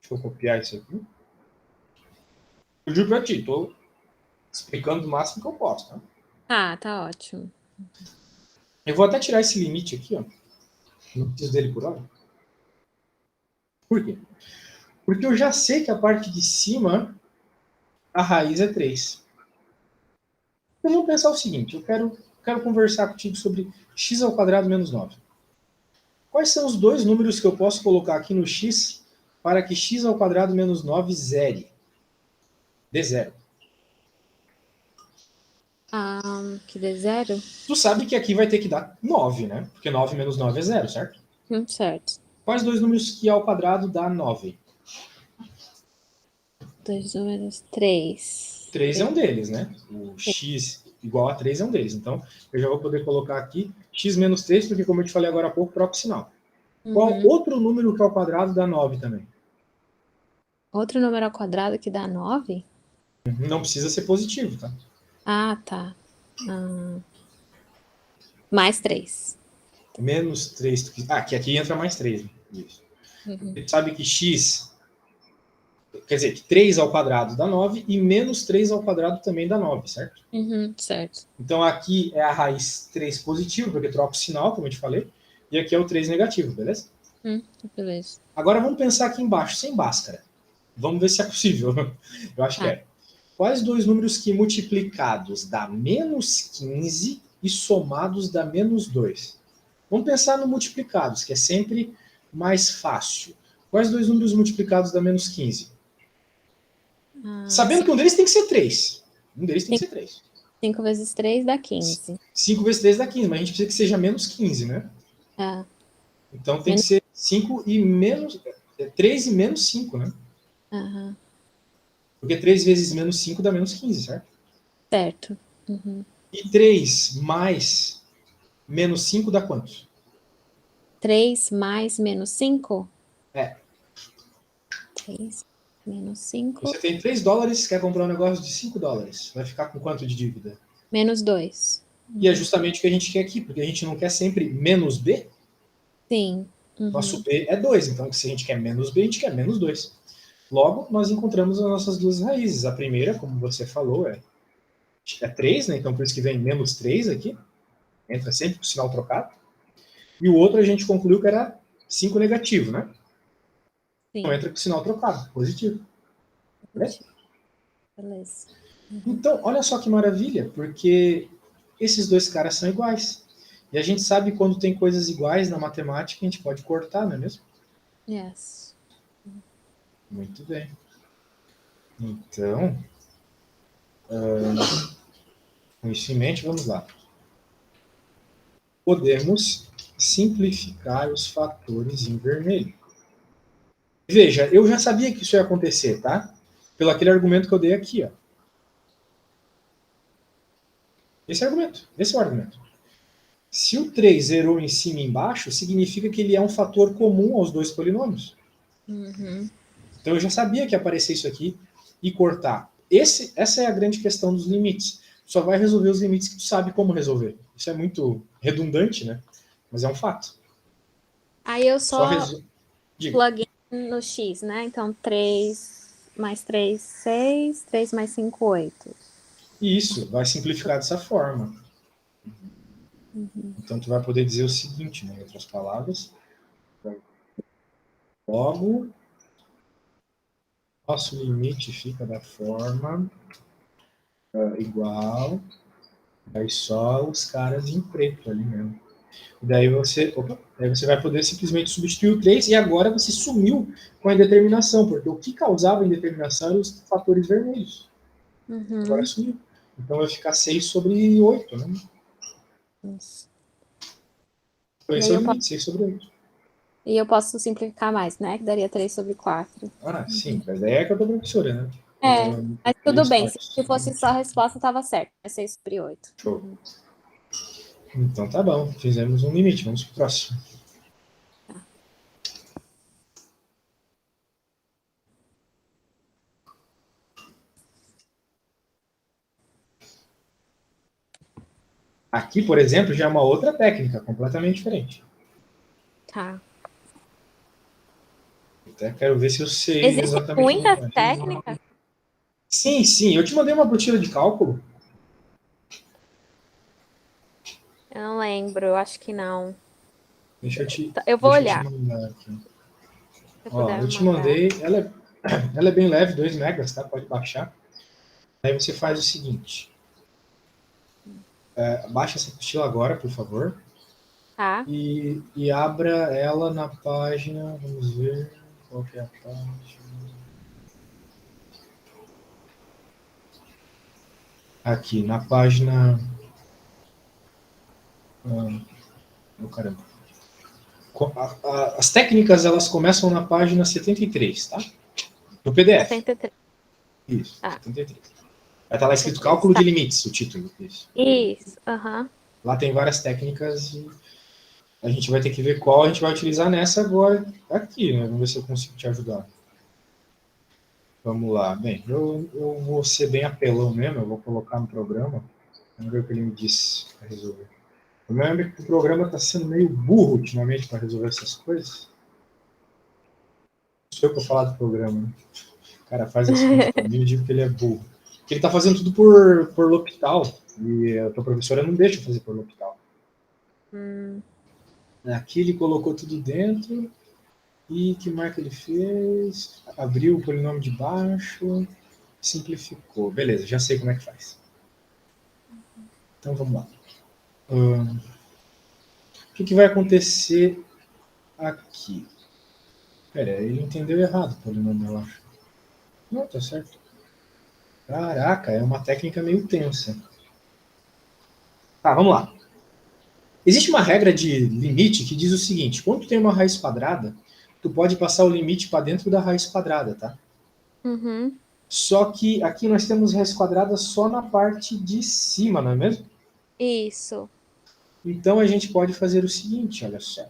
Deixa eu copiar isso aqui. Eu juro pra ti, tô explicando o máximo que eu posso, tá? Ah, tá ótimo. Eu vou até tirar esse limite aqui, ó. Não preciso dele por hora. Por quê? Porque eu já sei que a parte de cima, a raiz é 3. Então vamos pensar o seguinte, eu quero conversar contigo sobre x ao quadrado menos 9. Quais são os dois números que eu posso colocar aqui no x para que x ao quadrado menos 9 zere? Dê zero. Que dê zero? Tu sabe que aqui vai ter que dar 9, né? Porque 9 menos 9 é zero, certo? Certo. Quais dois números que ao quadrado dá 9? Dois números, 3. 3 é um deles, né? O x igual a 3 é um deles. Então, eu já vou poder colocar aqui x menos 3, porque como eu te falei agora há pouco, troca o sinal. Qual outro número que ao quadrado dá 9 também? Outro número ao quadrado que dá 9? Não precisa ser positivo, tá? Ah, tá. Mais 3. Menos 3. Que aqui entra mais 3. Né? Isso. Você sabe que x... Quer dizer, que 3 ao quadrado dá 9 e menos 3 ao quadrado também dá 9, certo? Certo. Então aqui é a raiz 3 positivo, porque troca o sinal, como eu te falei. E aqui é o 3 negativo, beleza? Beleza. Agora vamos pensar aqui embaixo, sem Bhaskara. Vamos ver se é possível. Eu acho que é. Quais dois números que multiplicados dá menos 15 e somados dá menos 2? Vamos pensar no multiplicados, que é sempre mais fácil. Quais dois números multiplicados dá menos 15? Sabendo que um deles tem que ser 3. Um deles tem que ser 3. 5 vezes 3 dá 15. 5 vezes 3 dá 15, mas a gente precisa que seja menos 15, né? Então tem que ser 5 e menos... 3 e menos 5, né? Porque 3 vezes menos 5 dá menos 15, certo? Certo. E 3 mais menos 5 dá quanto? 3 mais menos 5? É. 3 menos 5. Você tem $3, quer comprar um negócio de $5. Vai ficar com quanto de dívida? Menos 2. E é justamente o que a gente quer aqui, porque a gente não quer sempre menos B. Sim. Nosso B é 2, então se a gente quer menos B, a gente quer menos 2. Logo, nós encontramos as nossas duas raízes. A primeira, como você falou, é 3, né? Então por isso que vem menos 3 aqui. Entra sempre com o sinal trocado. E o outro a gente concluiu que era 5 negativo, né? Sim. Então entra com o sinal trocado, positivo. Beleza. Então, olha só que maravilha, porque esses dois caras são iguais. E a gente sabe quando tem coisas iguais na matemática, a gente pode cortar, não é mesmo? Yes. Muito bem. Então, com isso em mente, vamos lá. Podemos simplificar os fatores em vermelho. Veja, eu já sabia que isso ia acontecer, tá? Pelo aquele argumento que eu dei aqui, ó. Esse é o argumento. Se o 3 zerou em cima e embaixo, significa que ele é um fator comum aos dois polinômios. Então eu já sabia que ia aparecer isso aqui e cortar. Essa é a grande questão dos limites. Só vai resolver os limites que tu sabe como resolver. Isso é muito redundante, né? Mas é um fato. Aí eu só plug no x, né? Então 3 mais 3, 6. 3 mais 5, 8. Isso, vai simplificar dessa forma. Então tu vai poder dizer o seguinte, né, em outras palavras. Logo, nosso limite fica da forma igual, aí só os caras em preto ali mesmo. E daí você vai poder simplesmente substituir o 3 e agora você sumiu com a indeterminação, porque o que causava a indeterminação eram os fatores vermelhos. Agora sumiu. Então vai ficar 6 sobre 8, né? Isso. 2 E aí eu sobre 26 sobre 8. E eu posso simplificar mais, né? Que daria 3 sobre 4. Ah, sim, mas daí é que eu tô professora, né? É, mas tudo 3 bem. Se partes. fosse só a resposta, estava certo. É 6 sobre 8. Show. Então tá bom, fizemos um limite, vamos pro próximo. Aqui, por exemplo, já é uma outra técnica, completamente diferente. Tá. Até quero ver se eu sei Existem exatamente como muitas faz. técnicas? Sim, sim, eu te mandei uma apostila de cálculo. Eu não lembro, eu acho que não. Deixa eu te, Tá, eu vou deixa eu te olhar. mandar aqui. Se você Ó, puder eu me te mandar. mandei, ela é bem leve, 2 megas, tá? Pode baixar. Aí você faz o seguinte, baixa essa apostila agora, por favor, Tá? e abra ela na página, vamos ver, qual que é a página? Aqui, na página... Oh, caramba. As técnicas, elas começam na página 73, tá? Do PDF. 73. Isso, Tá. 73. Vai estar lá escrito 73. Cálculo Tá. de Limites, o título. Isso. Aham. Lá tem várias técnicas e a gente vai ter que ver qual a gente vai utilizar nessa agora, aqui, né? Vamos ver se eu consigo te ajudar. Vamos lá. Bem, eu vou ser bem apelão mesmo, eu vou colocar no programa. Vamos ver o que ele me disse para resolver. O problema é que o programa está sendo meio burro ultimamente para resolver essas coisas. Não sou eu que vou falar do programa, né? O cara faz as contas para mim e eu digo que ele é burro. Porque ele está fazendo tudo por L'Hopital. E a tua professora não deixa eu fazer por L'Hopital. Aqui ele colocou tudo dentro. E que marca ele fez? Abriu o polinômio de baixo. Simplificou. Beleza, já sei como é que faz. Então vamos lá. O que vai acontecer aqui? Pera, ele entendeu errado o polinômio, eu acho. Não, tá certo. Caraca, é uma técnica meio tensa. Tá, vamos lá. Existe uma regra de limite que diz o seguinte: quando tu tem uma raiz quadrada, tu pode passar o limite para dentro da raiz quadrada, tá? Uhum. Só que aqui nós temos raiz quadrada só na parte de cima, não é mesmo? Isso. Então a gente pode fazer o seguinte, olha só.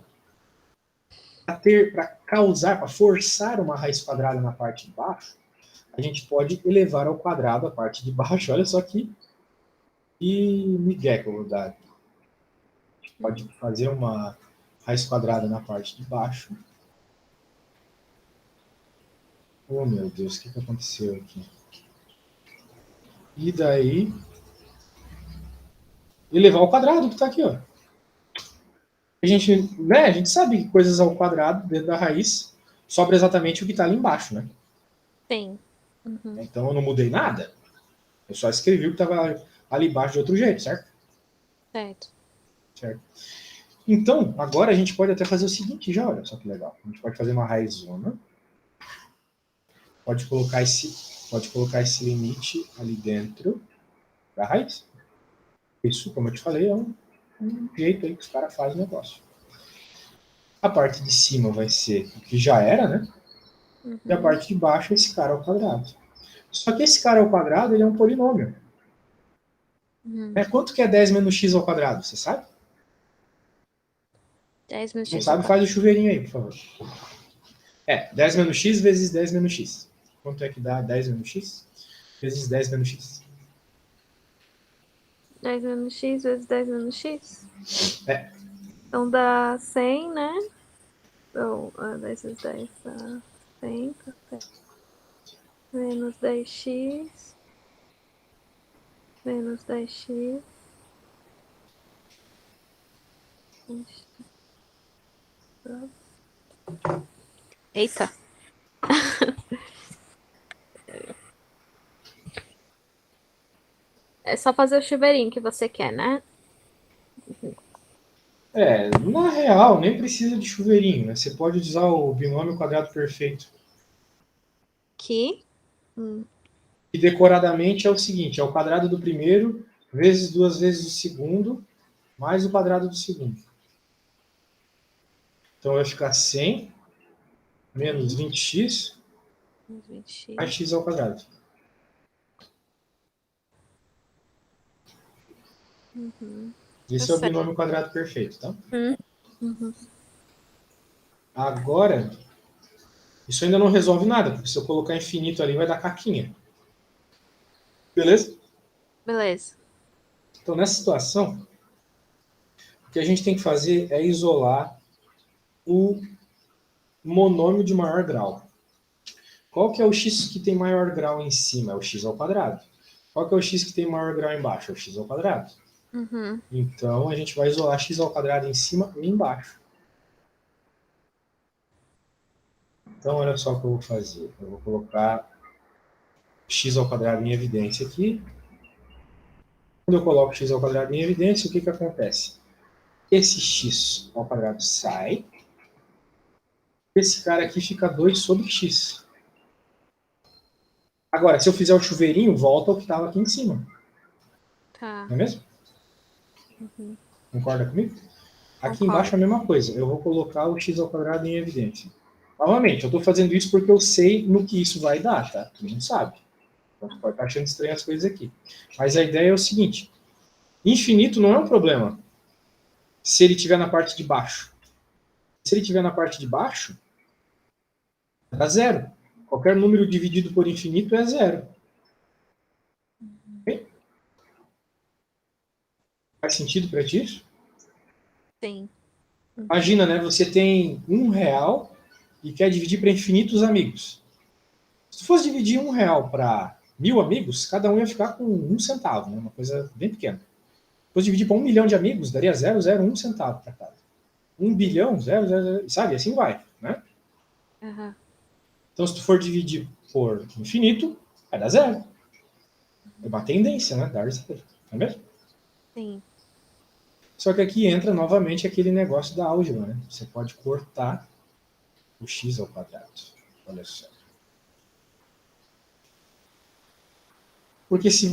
Para forçar uma raiz quadrada na parte de baixo, a gente pode elevar ao quadrado a parte de baixo. Olha só aqui. E migué que eu vou dar. A gente pode fazer uma raiz quadrada na parte de baixo. Oh, meu Deus, o que aconteceu aqui? E daí, elevar ao quadrado, que está aqui, ó. A gente sabe que coisas ao quadrado, dentro da raiz, sobra exatamente o que está ali embaixo, né? Sim. Uhum. Então eu não mudei nada. Eu só escrevi o que estava ali embaixo de outro jeito, certo? Certo. Certo. Então, agora a gente pode até fazer o seguinte já, olha só que legal. A gente pode fazer uma raizona. Pode colocar esse limite ali dentro da raiz. Isso, como eu te falei, é um jeito aí que os caras fazem o negócio. A parte de cima vai ser o que já era, né? Uhum. E a parte de baixo é esse cara ao quadrado. Só que esse cara ao quadrado, ele é um polinômio. Uhum. Quanto que é 10 menos x ao quadrado? Você sabe? 10 menos Não x ao sabe, faz o quadrado. chuveirinho aí, por favor. 10 menos x vezes 10 menos x. Quanto é que dá 10 menos x? Vezes 10 menos x. 10 menos x vezes 10 menos x. É. Então dá 100, né? Então, 10 vezes 10 dá 100, tá certo. Menos 10x. Menos 10x. Eita. É só fazer o chuveirinho que você quer, né? Na real, nem precisa de chuveirinho, né? Você pode usar o binômio quadrado perfeito. Que? E decoradamente é o seguinte, é o quadrado do primeiro vezes 2 vezes o segundo mais o quadrado do segundo. Então vai ficar 100 menos 20x Menos 20x. mais x ao quadrado. Esse é o Tá certo. binômio quadrado perfeito, tá? Uhum. Agora, isso ainda não resolve nada, porque se eu colocar infinito ali vai dar caquinha. Beleza? Beleza. Então, nessa situação, o que a gente tem que fazer é isolar o monômio de maior grau. Qual que é o x que tem maior grau em cima? É o x ao quadrado. Qual que é o x que tem maior grau embaixo? É o x ao quadrado. Uhum. Então, a gente vai isolar x ao quadrado em cima e embaixo. Então, olha só o que eu vou fazer. Eu vou colocar x ao quadrado em evidência aqui. Quando eu coloco x ao quadrado em evidência, o que acontece? Esse x ao quadrado sai. Esse cara aqui fica 2 sobre x. Agora, se eu fizer o chuveirinho, volta ao que estava aqui em cima. Tá. Não é mesmo? Concorda comigo? Aqui Concordo. embaixo é a mesma coisa. Eu vou colocar o x ao quadrado em evidência. Novamente, eu estou fazendo isso porque eu sei no que isso vai dar, tá? Tu não sabe. Então, tu pode estar achando estranho as coisas aqui. Mas a ideia é o seguinte. Infinito não é um problema se ele estiver na parte de baixo. Se ele estiver na parte de baixo, dá zero. Qualquer número dividido por infinito é zero. Okay? Faz sentido para ti isso? Sim. Imagina, né? Você tem R$ 1 e quer dividir para infinitos amigos. Se fosse dividir R$ 1 para 1.000 amigos, cada um ia ficar com 1 centavo, né? Uma coisa bem pequena. Se fosse dividir para 1 milhão de amigos, daria 0,01 centavo para cada. 1 bilhão, 0, sabe? Assim vai, né? Uhum. Então, se tu for dividir por infinito, vai dar zero. É uma tendência, né? Dar zero. Não é mesmo? Sim. Só que aqui entra novamente aquele negócio da álgebra, né? Você pode cortar o x ao quadrado. Olha só. Porque se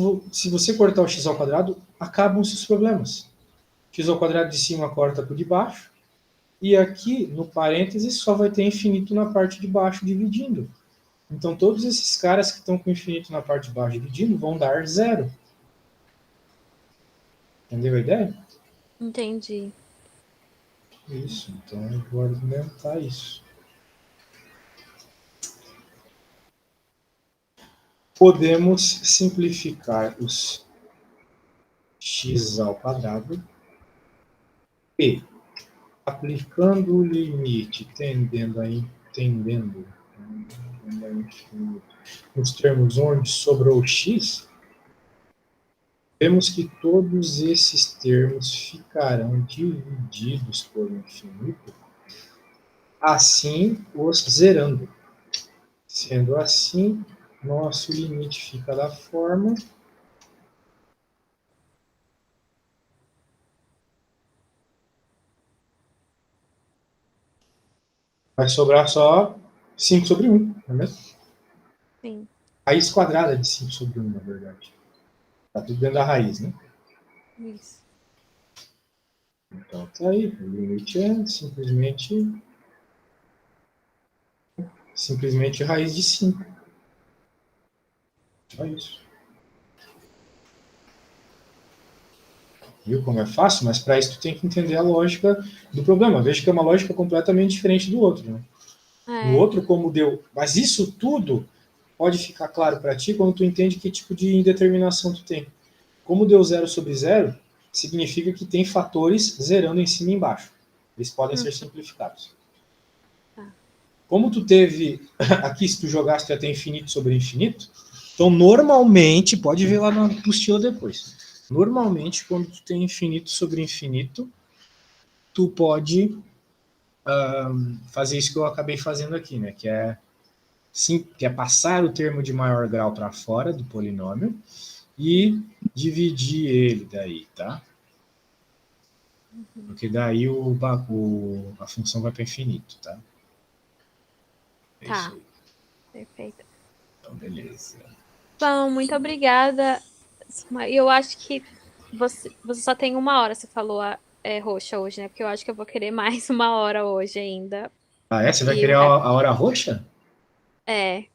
você cortar o x ao quadrado, acabam-se os problemas. X ao quadrado de cima corta por de baixo. E aqui, no parênteses, só vai ter infinito na parte de baixo dividindo. Então, todos esses caras que estão com infinito na parte de baixo dividindo vão dar zero. Entendeu a ideia? Entendi. Isso, então eu vou argumentar isso. Podemos simplificar os x ao quadrado e, aplicando o limite tendendo a infinito, nos termos onde sobrou x, vemos que todos esses termos ficarão divididos por infinito, assim os zerando. Sendo assim, nosso limite fica da forma vai sobrar só 5 sobre 1, não é mesmo? Sim. Raiz quadrada de 5 sobre 1, na verdade. Está tudo dentro da raiz, né? Isso. Então tá aí, o limite é simplesmente raiz de 5. Só isso. Viu como é fácil? Mas para isso tu tem que entender a lógica do problema. Veja que é uma lógica completamente diferente do outro, né? No É. outro, como deu... Mas isso tudo pode ficar claro para ti quando tu entende que tipo de indeterminação tu tem. Como deu 0 sobre 0, significa que tem fatores zerando em cima e embaixo. Eles podem ser simplificados. Tá. Como tu teve... Aqui, se tu jogasse, tu ia ter infinito sobre infinito. Então, normalmente, pode ver lá na apostila depois. Normalmente, quando tu tem infinito sobre infinito, tu pode fazer isso que eu acabei fazendo aqui, né? Que é passar o termo de maior grau para fora do polinômio e dividir ele daí, tá? Porque daí a função vai para infinito, tá? É isso Tá. aí. Perfeito. Então, beleza. Bom, muito obrigada. Eu acho que você só tem 1 hora, você falou roxa hoje, né? Porque eu acho que eu vou querer mais 1 hora hoje ainda. Ah, é? Você vai E o querer resto. a hora roxa? É.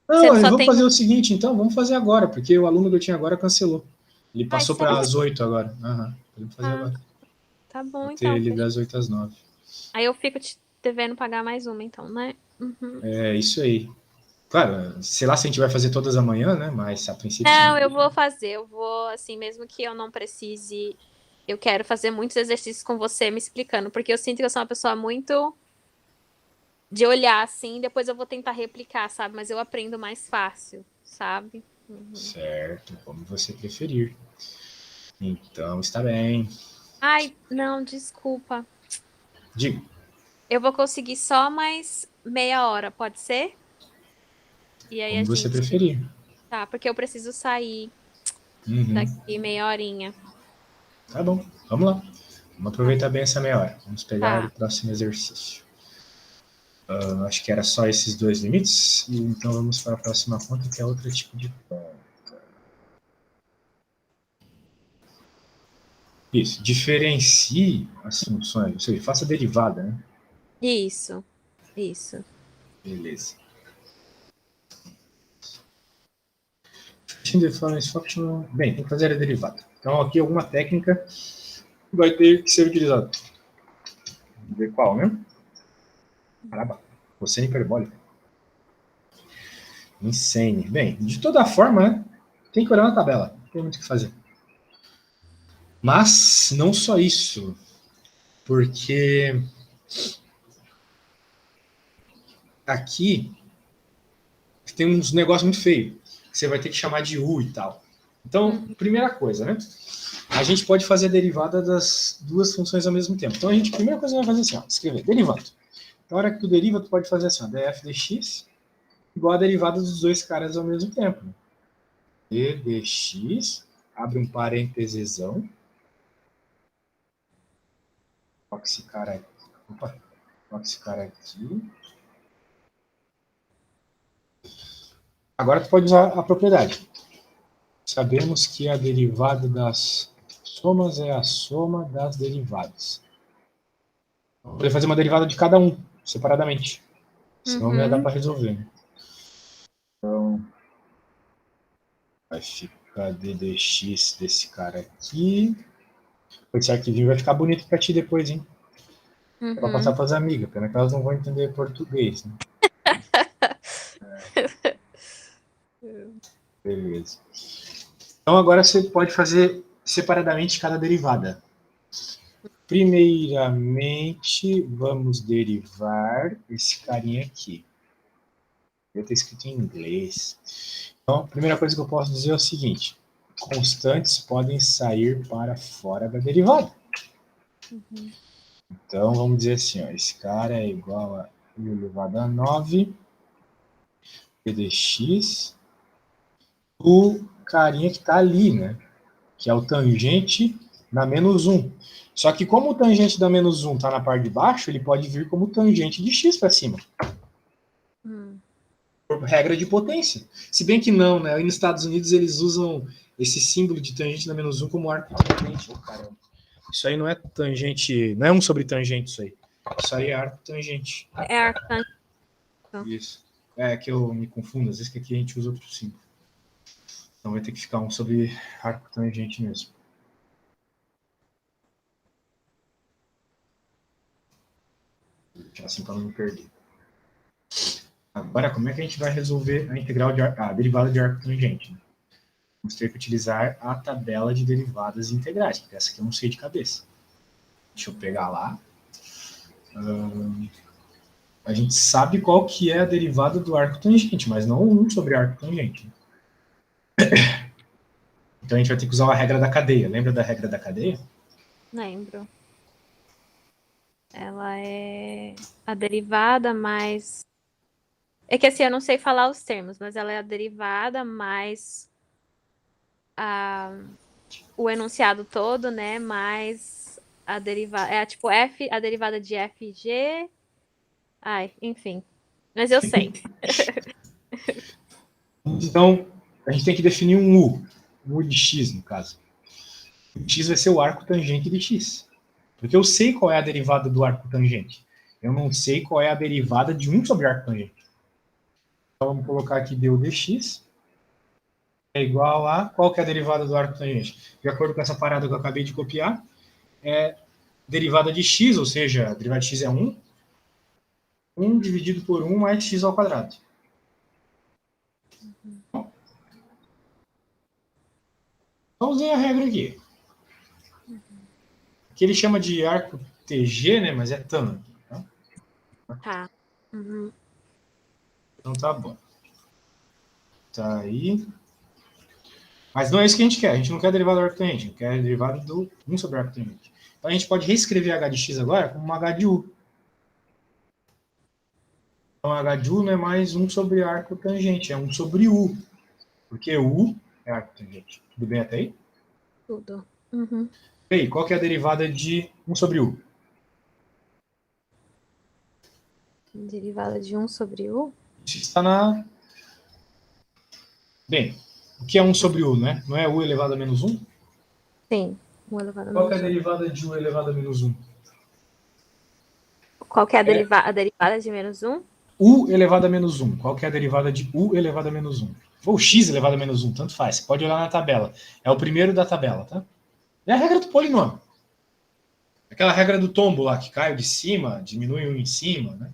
Não, Você aí só vamos tem. fazer o seguinte, então, vamos fazer agora, porque o aluno que eu tinha agora cancelou. Ele Ai, passou para sério? as 8 agora. Aham, podemos fazer Ah, agora. tá Vou bom, ter então. ele das 8 às 9. Aí eu fico te devendo pagar mais uma, então, né? Uhum. É isso aí. Claro, sei lá se a gente vai fazer todas amanhã, né? Mas a princípio sim. Não, eu vou fazer. Eu vou, assim, mesmo que eu não precise. Eu quero fazer muitos exercícios com você me explicando, porque eu sinto que eu sou uma pessoa muito de olhar assim, depois eu vou tentar replicar, sabe? Mas eu aprendo mais fácil, sabe? Uhum. Certo, como você preferir. Então, está bem. Ai, não, desculpa. Diga, Eu vou conseguir só mais meia hora, pode ser? E aí a como você gente. preferir. Tá, porque eu preciso sair Uhum. daqui meia horinha. Tá bom, vamos lá. Vamos Tá, aproveitar bem essa meia hora. Vamos pegar o tá. próximo exercício. Acho que era só esses dois limites. E então vamos para a próxima conta, que é outro tipo de conta. Isso, diferencie as funções, ou seja, faça derivada, né? Isso, isso. Beleza. Bem, tem que fazer a derivada. Então, aqui alguma técnica vai ter que ser utilizada. Vamos ver qual, né? Caramba, cosseno hiperbólica. Insane. Bem, de toda forma, né? Tem que olhar na tabela. Não tem muito o que fazer. Mas não só isso, porque aqui tem uns negócios muito feios que você vai ter que chamar de U e tal. Então, Uhum, primeira coisa, né? A gente pode fazer a derivada das duas funções ao mesmo tempo. Então, a primeira coisa vai fazer assim, ó, escrever derivado. Então, na hora que tu deriva, tu pode fazer assim, ó, df dx igual a derivada dos dois caras ao mesmo tempo. D dx, abre um parêntesesão. Coloca esse cara aqui. Opa, coloca esse cara aqui. Agora tu pode usar a propriedade. Sabemos que a derivada das somas é a soma das derivadas. Vou poder fazer uma derivada de cada um, separadamente. Senão não ia dar uhum. para resolver. Né? Então, vai ficar d dx desse cara aqui. Esse arquivinho vai ficar bonito para ti depois, hein? É para passar Uhum. para as amigas, pena que elas não vão entender português. Né? Beleza. Então agora você pode fazer separadamente cada derivada. Primeiramente, vamos derivar esse carinha aqui. Deve ter escrito em inglês. Então, a primeira coisa que eu posso dizer é o seguinte: constantes podem sair para fora da derivada. Uhum. Então, vamos dizer assim: ó, esse cara é igual a i elevado a 9 p dx. O carinha que está ali, né? Que é o tangente da menos 1. Só que como o tangente da menos 1 está na parte de baixo, ele pode vir como tangente de x para cima. Uhum. Por regra de potência. Se bem que não, né? Aí nos Estados Unidos eles usam esse símbolo de tangente da menos 1 como arco de tangente. Oh, caramba. Isso aí não é tangente, não é um sobre tangente isso aí. Isso aí é arco tangente. É arctangente. Isso. É que eu me confundo, às vezes que aqui a gente usa outro símbolo. Então vai ter que ficar um sobre arco tangente mesmo. Assim para não me perder. Agora, como é que a gente vai resolver a integral a derivada de arco tangente? Né? Vamos ter que utilizar a tabela de derivadas integrais, porque essa aqui eu não sei de cabeça. Deixa eu pegar lá. A gente sabe qual que é a derivada do arco tangente, mas não um sobre arco tangente. Então a gente vai ter que usar a regra da cadeia. Lembra da regra da cadeia? Lembro. Ela é a derivada mais. É que assim, eu não sei falar os termos, mas ela é a derivada mais o enunciado todo, né? Mais a derivada. É tipo F, a derivada de FG. Ai, enfim. Mas eu sei. Então, a gente tem que definir um U de x, no caso. X vai ser o arco tangente de X. Porque eu sei qual é a derivada do arco tangente. Eu não sei qual é a derivada de 1 sobre arco tangente. Então, vamos colocar aqui du dx é igual a... Qual que é a derivada do arco tangente? De acordo com essa parada que eu acabei de copiar, é derivada de x, ou seja, a derivada de x é 1. 1 dividido por 1 mais x ao quadrado. Então, usei a regra aqui. Que ele chama de arco TG, né? Mas é tan. Tá? Tá. Uhum. Então tá bom. Tá aí. Mas não é isso que a gente quer. A gente não quer a derivada do arco tangente. A gente quer a derivada do 1 sobre o arco tangente. Então a gente pode reescrever h de x agora como uma h de u. Então h de u não é mais 1 sobre arco tangente, é 1 sobre u. Porque u é arco tangente. Tudo bem até aí? Tudo. Uhum. E aí, qual que é a derivada de 1 sobre u? Derivada de 1 sobre u? Isso está na... Bem, o que é 1 sobre u, né? Não é u elevado a menos 1? Sim. U elevado a Qual que é a menos 1. derivada de u elevado a menos 1? Qual que é a É derivada de menos 1? u elevado a menos 1. Qual que é a derivada de u elevado a menos 1? Ou x elevado a menos 1, tanto faz. Você pode olhar na tabela. É o primeiro da tabela, tá? É a regra do polinômio. Aquela regra do tombo lá, que cai de cima, diminui um em cima, né?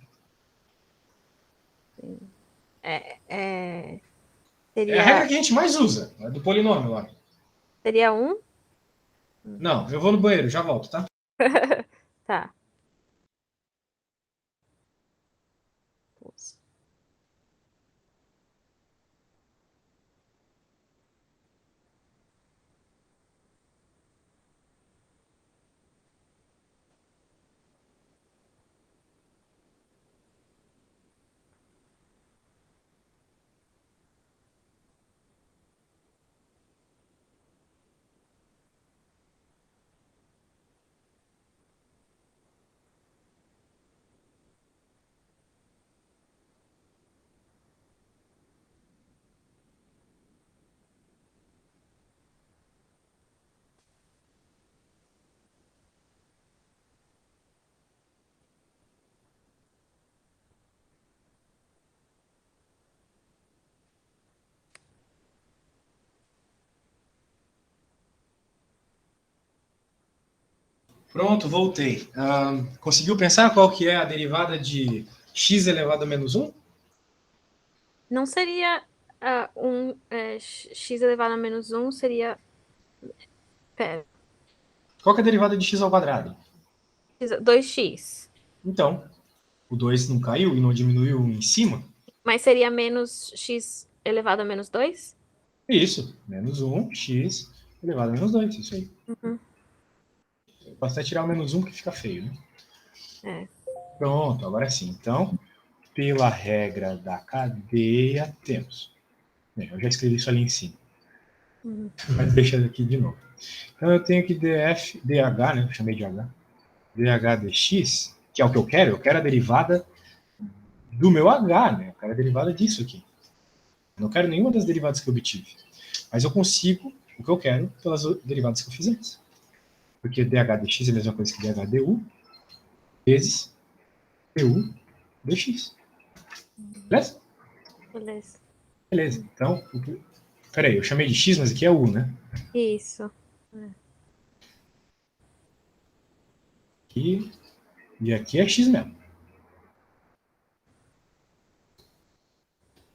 É É a regra seria, que a gente mais usa, é do polinômio lá. seria 1? Não, eu vou no banheiro, já volto, tá? Tá. Pronto, voltei. Conseguiu pensar qual que é a derivada de x elevado a menos 1? Não seria x elevado a menos 1 seria. Pera, Qual que é a derivada de x ao quadrado? 2x. Então, o 2 não caiu e não diminuiu em cima? Mas seria menos x elevado a menos 2? Isso, menos 1, x elevado a menos 2, isso aí. Uhum. Posso até tirar o menos 1 que fica feio, né? É. Pronto, agora sim. Então, pela regra da cadeia, temos. Bem, eu já escrevi isso ali em cima. Uhum. Mas deixa aqui de novo. Então, eu tenho que dh, né? Eu chamei de h. dh dx, que é o que eu quero a derivada do meu h, né? Eu quero a derivada disso aqui. Eu não quero nenhuma das derivadas que eu obtive. Mas eu consigo o que eu quero pelas derivadas que eu fiz antes. Porque dh dx é a mesma coisa que dh du vezes du dx. Beleza? Beleza. Beleza. Então, peraí, eu chamei de x, mas aqui é u, né? Isso. E aqui é x mesmo.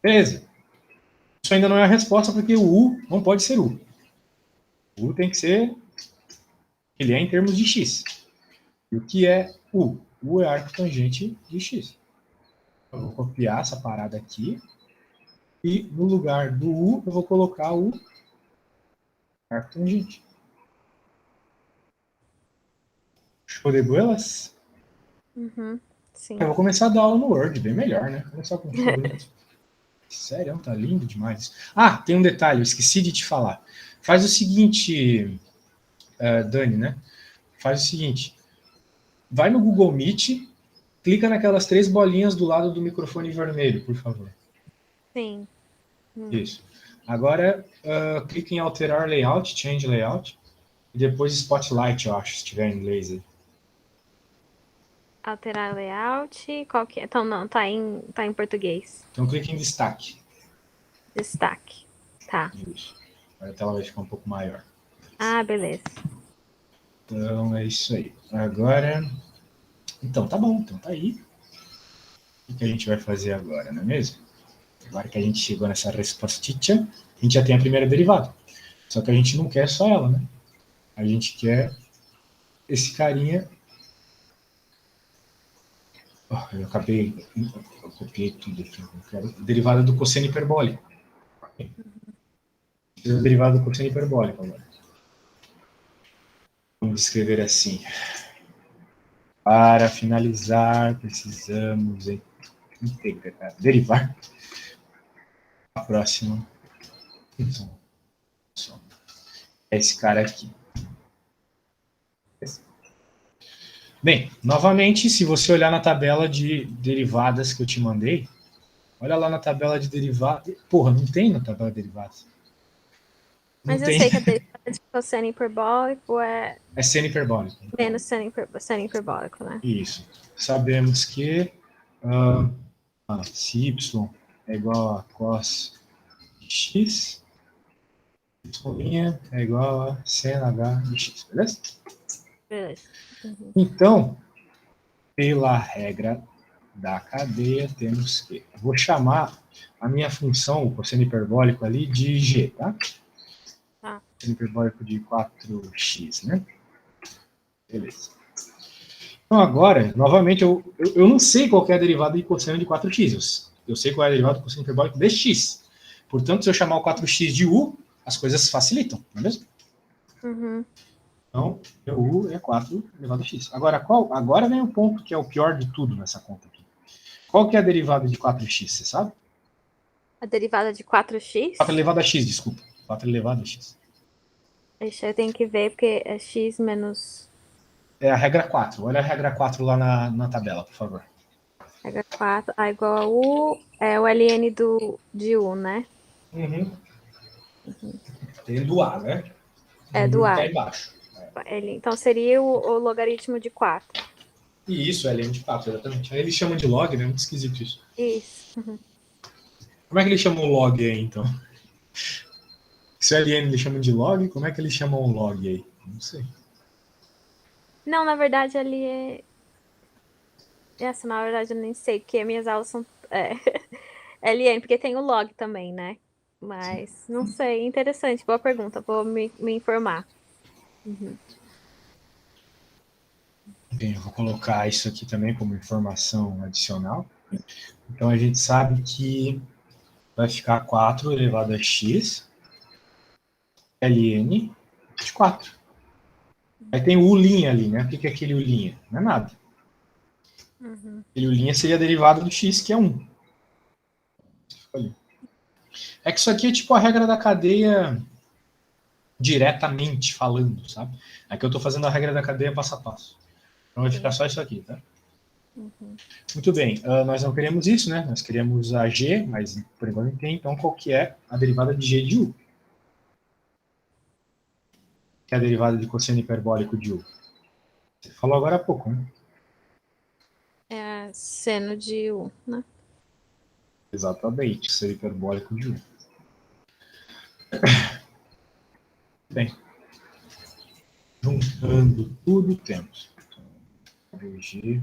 Beleza. Isso ainda não é a resposta, porque o u não pode ser u. O u tem que ser... Ele é em termos de x. E o que é u? U é arco tangente de x. Eu vou copiar essa parada aqui. E no lugar do u, eu vou colocar o arco tangente. Show de bolas? Uhum. Sim. Eu vou começar a dar aula no Word, bem melhor, né? Começar com um bonito. Sério, tá lindo demais. Ah, tem um detalhe, eu esqueci de te falar. Faz o seguinte, Dani, né? Faz o seguinte. Vai no Google Meet, clica naquelas 3 bolinhas do lado do microfone vermelho, por favor. Sim. Isso. Agora, clica em alterar layout, change layout. E depois Spotlight, eu acho, se tiver em inglês aí. Alterar layout. Qual que é? Então, não, tá em português. Então clique em destaque. Destaque. Tá. Isso. Aí a tela vai ficar um pouco maior. Ah, beleza. Então é isso aí. Agora. Então tá bom, então tá aí. O que a gente vai fazer agora, não é mesmo? Agora que a gente chegou nessa respostinha, a gente já tem a primeira derivada. Só que a gente não quer só ela, né? A gente quer esse carinha. Oh, eu copiei tudo aqui. Eu quero derivada do cosseno hiperbólico. Derivada do cosseno hiperbólico agora. Vamos escrever assim. Para finalizar, precisamos integrar, derivar a próxima função. É esse cara aqui. Bem, novamente, se você olhar na tabela de derivadas que eu te mandei, olha lá na tabela de derivadas. Porra, não tem na tabela de derivadas. Não Mas eu tem. sei que a derivada de cosseno hiperbólico é É seno hiperbólico. menos seno hiperbólico, né? Isso. Sabemos que se y é igual a cos de x, y é igual a seno h de x, beleza? Beleza. Uhum. Então, pela regra da cadeia, temos que... Vou chamar a minha função, o cosseno hiperbólico ali, de g, tá? Tá. Cosseno hiperbólico de 4x, né? Beleza. Então, agora, novamente, eu não sei qual é a derivada de cosseno de 4x. Eu sei qual é a derivada do cosseno hiperbólico de x. Portanto, se eu chamar o 4x de u, as coisas facilitam, não é mesmo? Uhum. Então, u é 4 elevado a x. Agora, agora vem o ponto que é o pior de tudo nessa conta aqui. Qual que é a derivada de 4x, você sabe? A derivada de 4x? 4 elevado a x, desculpa. 4 elevado a x. Deixa eu tenho que ver, porque é x menos... É a regra 4. Olha a regra 4 lá na tabela, por favor. Regra 4, A igual a U, é o ln de U, né? Uhum. Tem do A, né? É do A. Tá embaixo. Então seria o logaritmo de 4. E isso, ln de 4, exatamente. Aí eles chamam de log, né? Muito esquisito isso. Isso. Uhum. Como é que eles chamam o log aí, então? Se o ln eles chamam de log, como é que eles chamam o log aí? Não sei. Não, na verdade, ali é... Essa, na verdade, eu nem sei, porque minhas aulas são ln, porque tem o log também, né? Mas, não sei, interessante, boa pergunta, vou me informar. Uhum. Bem, eu vou colocar isso aqui também como informação adicional. Então, a gente sabe que vai ficar 4 elevado a x ln de 4. Aí tem o u'linha ali, né? O que é aquele u'linha? Não é nada. Uhum. Aquele u'linha seria a derivada do x, que é 1. É que isso aqui é tipo a regra da cadeia diretamente falando, sabe? Aqui eu estou fazendo a regra da cadeia passo a passo. Então vai ficar só isso aqui, tá? Uhum. Muito bem, nós não queremos isso, né? Nós queremos a g, mas por enquanto não tem. Então, qual que é a derivada de g de u? Que é a derivada de cosseno hiperbólico de u? Você falou agora há pouco, né? É seno de U, né? Exatamente, cosseno hiperbólico de u. Bem, juntando tudo, temos g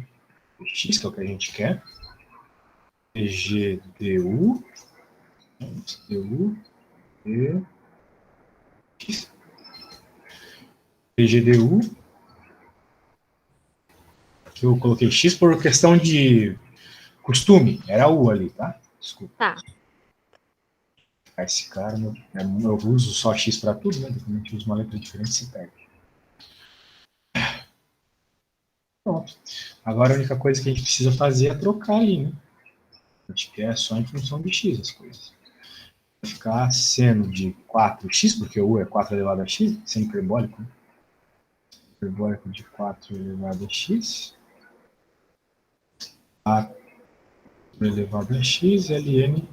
x, que é o que a gente quer, g du, du e x. PGDU, que eu coloquei X por questão de costume, era U ali, tá? Desculpa. Tá. Esse cara, eu uso só X para tudo, né? Quando a gente usa uma letra diferente, se perde. Pronto. Agora a única coisa que a gente precisa fazer é trocar ali, né? A gente quer só em função de X as coisas. Vai ficar seno de 4x, porque o U é 4 elevado a x, seno hiperbólico, né? Hiperbólico de 4 elevado a x. A elevado a x, ln.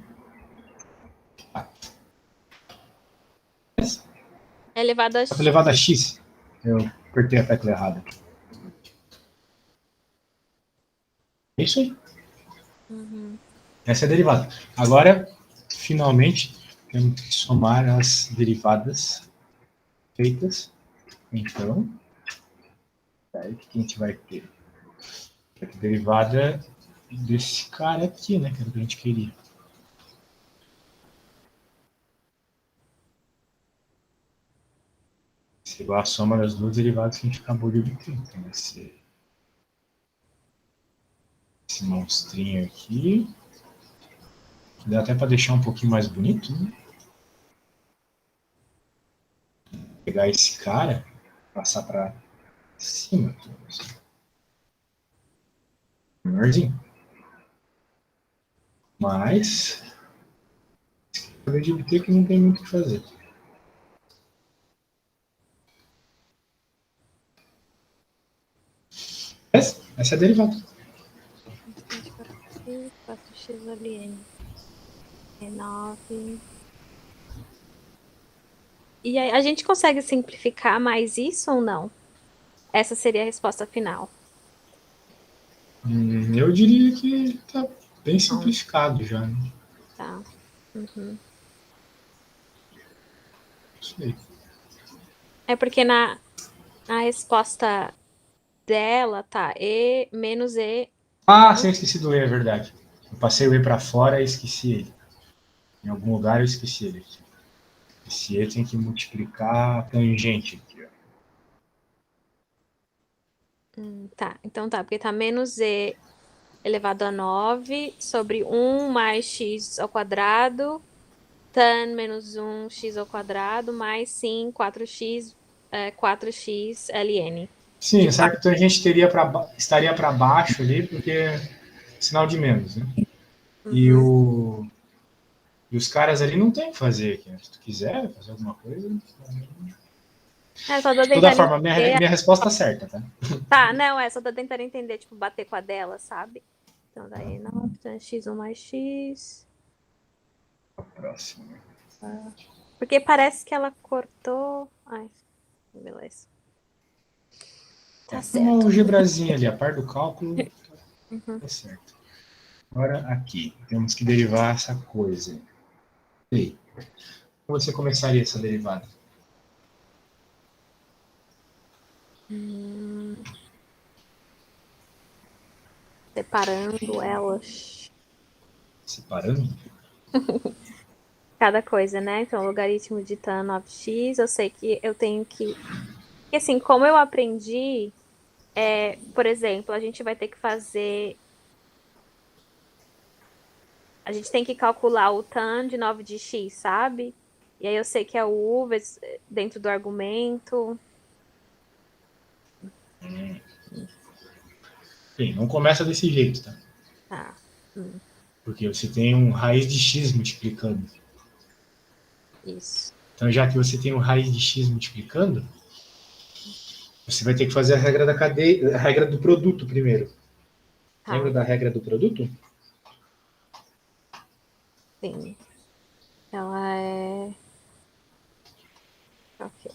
Elevado a 4 elevado a x. Eu apertei a tecla errada. É isso aí. Essa é a derivada. Agora, finalmente, temos que somar as derivadas feitas. Então, aí o que a gente vai ter? A derivada desse cara aqui, né? Que era o que a gente queria. Isso é igual a soma das duas derivadas que a gente acabou de obter. Então, vai ser esse monstrinho aqui. Dá até para deixar um pouquinho mais bonito, né? Pegar esse cara, passar para cima. Menorzinho. Mas, acabei de obter que não tem muito o que fazer. Essa é a derivada. 4x ali N. É 9. E aí, a gente consegue simplificar mais isso ou não? Essa seria a resposta final. Eu diria que está bem simplificado já. Né? Tá. Uhum. Isso aí. É porque na resposta dela tá E menos E. Ah, sim, eu esqueci do E, é verdade. Eu passei o E para fora e esqueci ele. Em algum lugar eu esqueci ele. Esse E tem que multiplicar a tangente aqui. Ó. Tá, então tá, porque tá menos E elevado a 9 sobre 1 mais x ao quadrado, tan menos 1 x ao quadrado, mais sim 4x, 4x ln. Sim, De será 4. que a tangente estaria para baixo ali, porque é sinal de menos, né? E, Uhum. o, e os caras ali não tem o que fazer aqui. Né? Se tu quiser fazer alguma coisa. É, só tô De toda tentando forma, minha, entender. minha resposta é certa, tá? Tá, não, só tô tentando entender, tipo, bater com a dela, sabe? Então daí 9, então é x1 mais x. Próximo. Porque parece que ela cortou. Ai, beleza. Tá Uma certo. algebrazinha ali, a par do cálculo, Uhum. tá certo. Agora aqui, temos que derivar essa coisa. E aí? Como você começaria essa derivada? Hum, Separando elas. Separando? Cada coisa, né? Então, logaritmo de tan 9x, eu sei que eu tenho que. Porque assim, como eu aprendi, por exemplo, a gente vai ter que fazer. A gente tem que calcular o tan de 9 de x, sabe? E aí eu sei que é o u dentro do argumento. Bem, não começa desse jeito, tá? Tá. Hum, Porque você tem um raiz de x multiplicando. isso. Então, já que você tem um raiz de x multiplicando, você vai ter que fazer a regra da cadeia, a regra do produto primeiro. Lembra Tá, da regra do produto? sim. Ela é. Ok.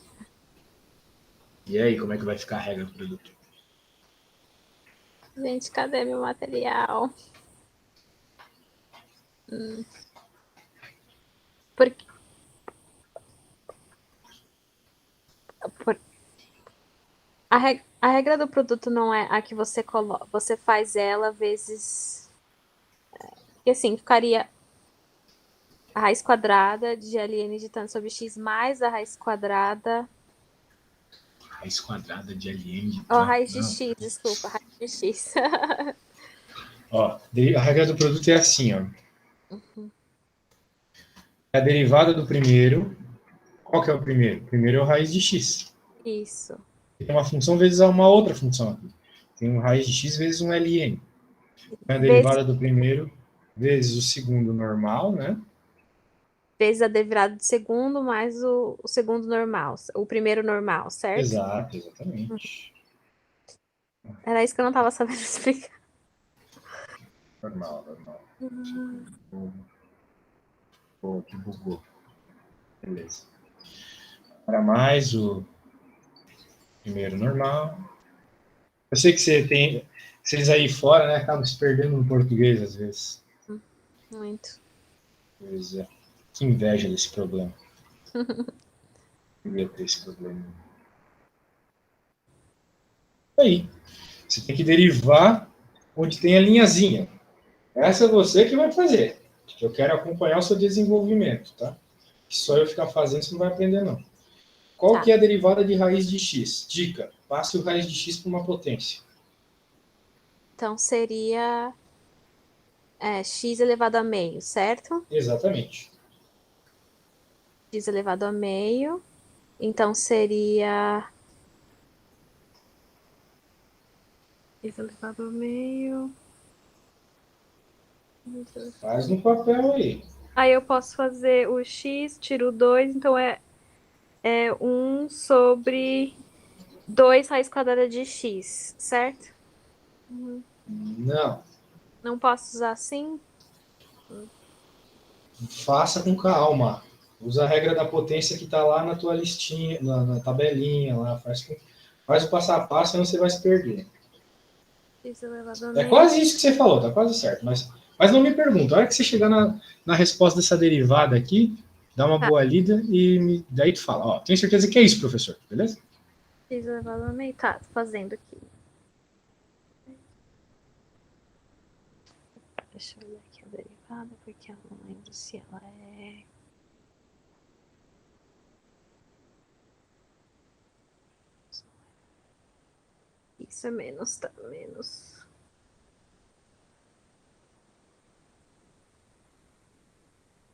E aí, como é que vai ficar a regra do produto? Gente, cadê meu material? Hum, Porque, por- a regra do produto não é a que você coloca, você faz ela vezes. E assim, ficaria a raiz quadrada de ln de tanto sobre x mais a raiz quadrada. Raiz quadrada de ln. Ó, Não, raiz de não. x, desculpa, raiz de x. Ó, a regra do produto é assim, ó. Uhum. A derivada do primeiro. Qual que é o primeiro? O primeiro é o raiz de x. Isso. Tem uma função vezes uma outra função aqui. Tem um raiz de x vezes um ln. Então, a Vezes, derivada do primeiro vezes o segundo normal, né? vezes a derivada do segundo mais o segundo normal, o primeiro normal, certo? Exato, exatamente. Era isso que eu não estava sabendo explicar. Normal, normal. Pô, que bugou. Beleza. Para mais o Primeiro normal. Eu sei que vocês aí fora, né, acabam se perdendo no português às vezes. Muito. Pois é. Que inveja desse problema. Devia ter esse problema. Aí, você tem que derivar onde tem a linhazinha. Essa é você que vai fazer. Eu quero acompanhar o seu desenvolvimento, tá? Só eu ficar fazendo, você não vai aprender, não. Qual Tá. que é a derivada de raiz de x? Dica, passe o raiz de x para uma potência. Então, seria x elevado a meio, certo? Exatamente. X elevado a meio. Então, seria x elevado a meio. Faz no papel aí. Aí eu posso fazer o x, tiro o 2, então é 1 sobre 2 raiz quadrada de x, certo? Não. Não posso usar assim? Faça com calma. Usa a regra da potência que está lá na tua listinha, na tabelinha lá. Faz o passo a passo, senão você vai se perder. X elevado a É meio. quase isso que você falou, tá quase certo. Mas não me pergunta. A hora que você chegar na resposta dessa derivada aqui, dá uma Tá. boa lida e daí tu fala, ó, tenho certeza que é isso, professor, beleza? X elevado a meio. Tá, tô fazendo aqui. Deixa eu olhar aqui a derivada, porque eu não lembro se ela é. Isso é menos, tá? Menos.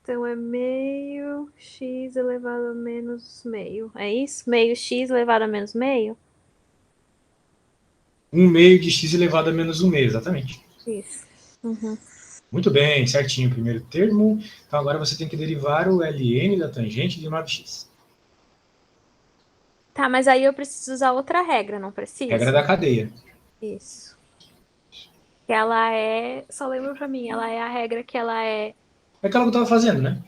Então é meio x elevado a menos meio. É isso? Meio x elevado a menos meio? 1/2 de x elevado a menos 1/2, exatamente. Isso. Uhum. Muito bem, certinho o primeiro termo. Então agora você tem que derivar o ln da tangente de 9x. Tá, mas aí eu preciso usar outra regra, não Regra preciso? da cadeia. Isso. Que ela é. Só lembra pra mim, ela é a regra que ela é É aquela que eu estava fazendo, né?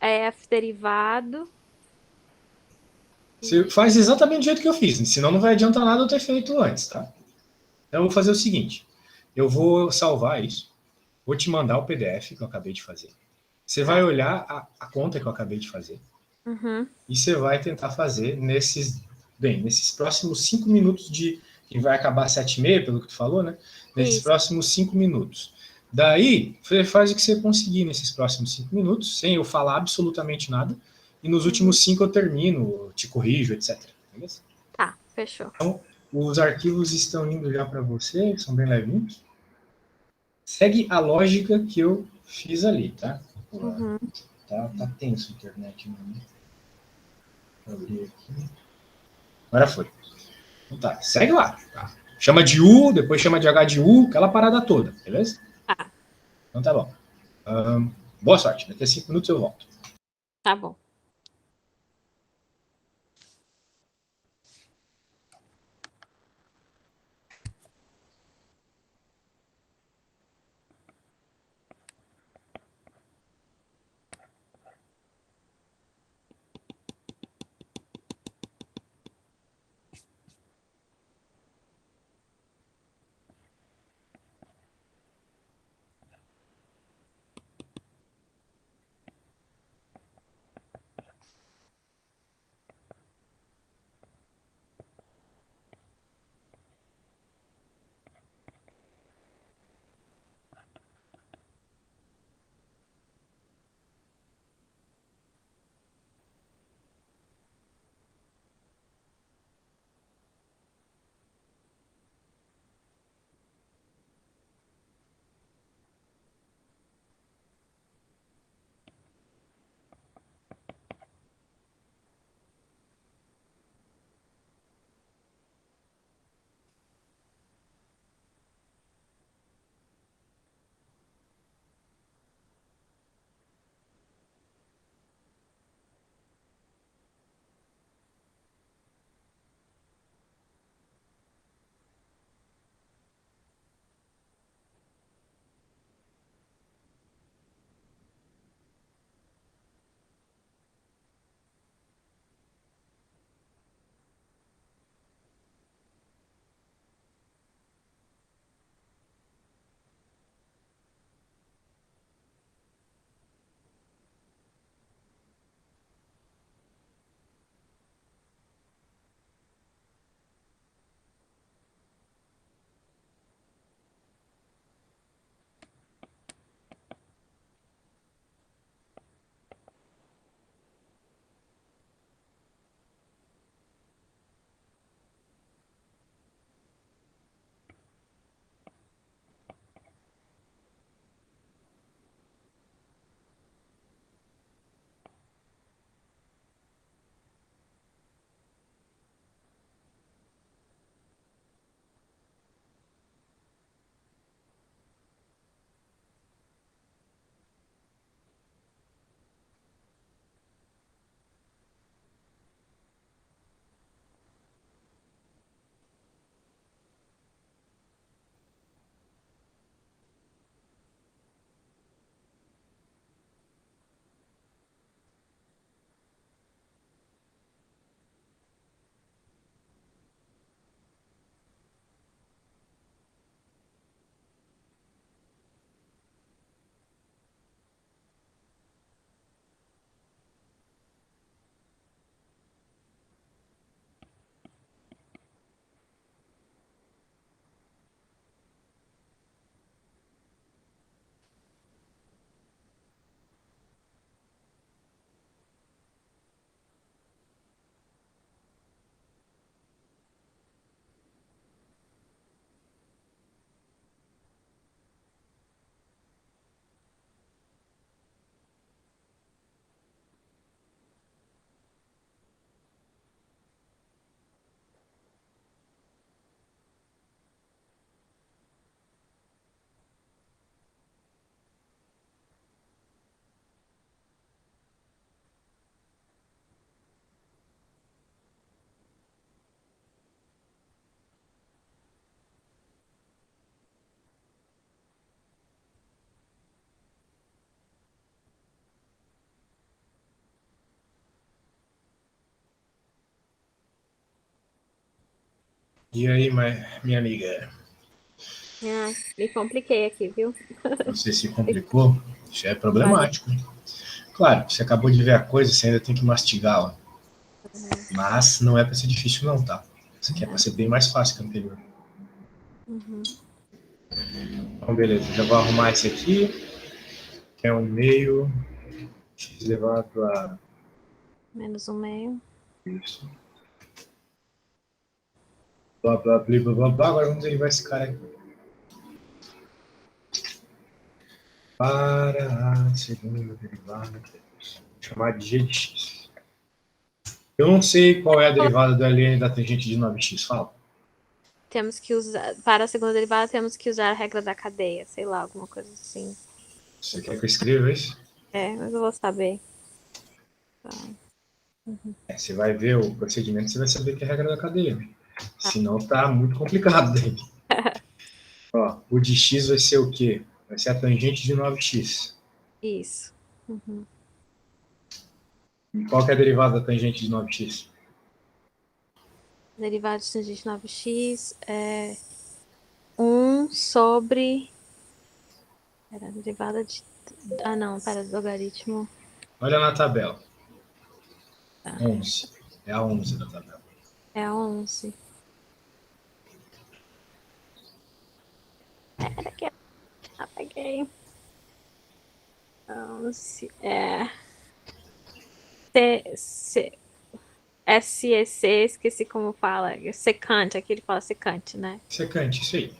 f derivado. Você faz exatamente do jeito que eu fiz, senão não vai adiantar nada eu ter feito antes, tá? Então eu vou fazer o seguinte: eu vou salvar isso, vou te mandar o PDF que eu acabei de fazer. Você vai Tá. olhar a conta que eu acabei de fazer Uhum. e você vai tentar fazer nesses próximos 5 minutos que vai acabar às 7h30, pelo que tu falou, né? Nesses Isso. próximos 5 minutos. Daí, você faz o que você conseguir nesses próximos 5 minutos, sem eu falar absolutamente nada, e nos últimos 5 eu termino, te corrijo, etc. Beleza? Tá, fechou. Então, os arquivos estão indo já para você, são bem levinhos. Segue a lógica que eu fiz ali, tá? Uhum. Tá tenso a internet, mano. Vou abrir aqui. Agora foi. Então tá, segue lá. Tá. Chama de U, depois chama de H de U, aquela parada toda, beleza? Tá, Então tá bom. Boa sorte. Daqui a 5 minutos eu volto. tá bom. E aí, minha amiga? Me compliquei aqui, viu? Você se complicou? Isso é problemático. Claro, você acabou de ver a coisa, você ainda tem que mastigá-la. Mas não é para ser difícil não, tá? Isso aqui é para ser bem mais fácil que o anterior. Então, beleza. Já vou arrumar esse aqui, que é 1/2 x elevado a... -1/2. Isso. Blá, blá, blá, blá, blá, blá. Agora vamos derivar esse cara aqui. Para a segunda derivada, vou chamar de g de x. Eu não sei qual é a derivada do ln da tangente de 9x. Fala. Temos que usar, para a segunda derivada, temos que usar a regra da cadeia, sei lá, alguma coisa assim. Você quer que eu escreva isso? Mas eu vou saber. Você vai ver o procedimento, você vai saber que é a regra da cadeia. Senão tá muito complicado daí. Ó, o de x vai ser o quê? Vai ser a tangente de 9x. Isso. E qual que é a derivada da tangente de 9x? Derivada de tangente de 9x é 1 sobre... Pera, derivada de... Ah, não, pera, logaritmo. Olha na tabela. 11. É a 11 da tabela. É a 11. Era que eu apaguei. 11. SEC, esqueci como fala. Secante, aqui ele fala secante, né? Secante, isso aí.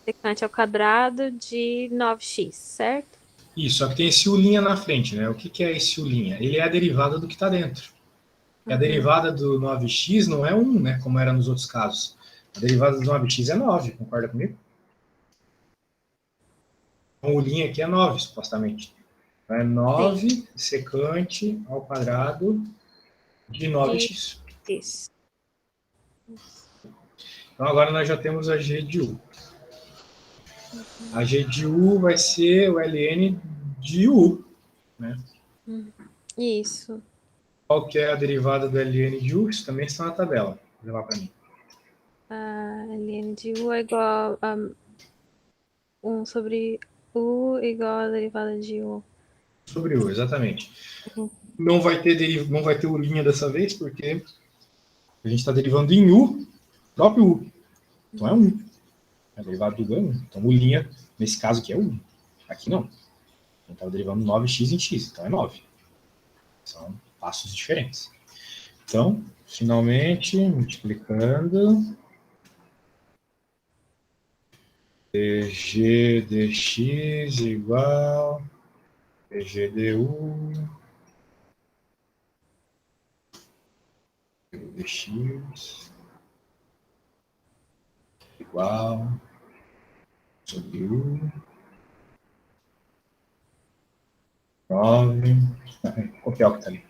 Secante ao quadrado de 9x, certo? Isso, só que tem esse u' na frente, né? O que é esse u'? Ele é a derivada do que está dentro. E a derivada do 9x não é 1, né? Como era nos outros casos. A derivada do 9x é 9, concorda comigo? Então, o u' aqui é 9, supostamente. Então, é 9 Sim. secante ao quadrado de 9x. Isso. Então, agora nós já temos a g de u. A g de u vai ser o ln de u, né? Isso. Qual que é a derivada do ln de u? Isso também está na tabela. Vou levar para mim. A ln de u é igual a 1 sobre u igual a derivada de u. Sobre u, exatamente. Não vai ter u' dessa vez, porque a gente está derivando em u, próprio u. Então é 1. É derivado do ganho. Então u', nesse caso aqui é 1. Aqui não. A gente está derivando 9x em x, então é 9. São passos diferentes. Então, finalmente, multiplicando, dg dx igual dg du dx igual sobre u 9. Vou copiar o que está ali.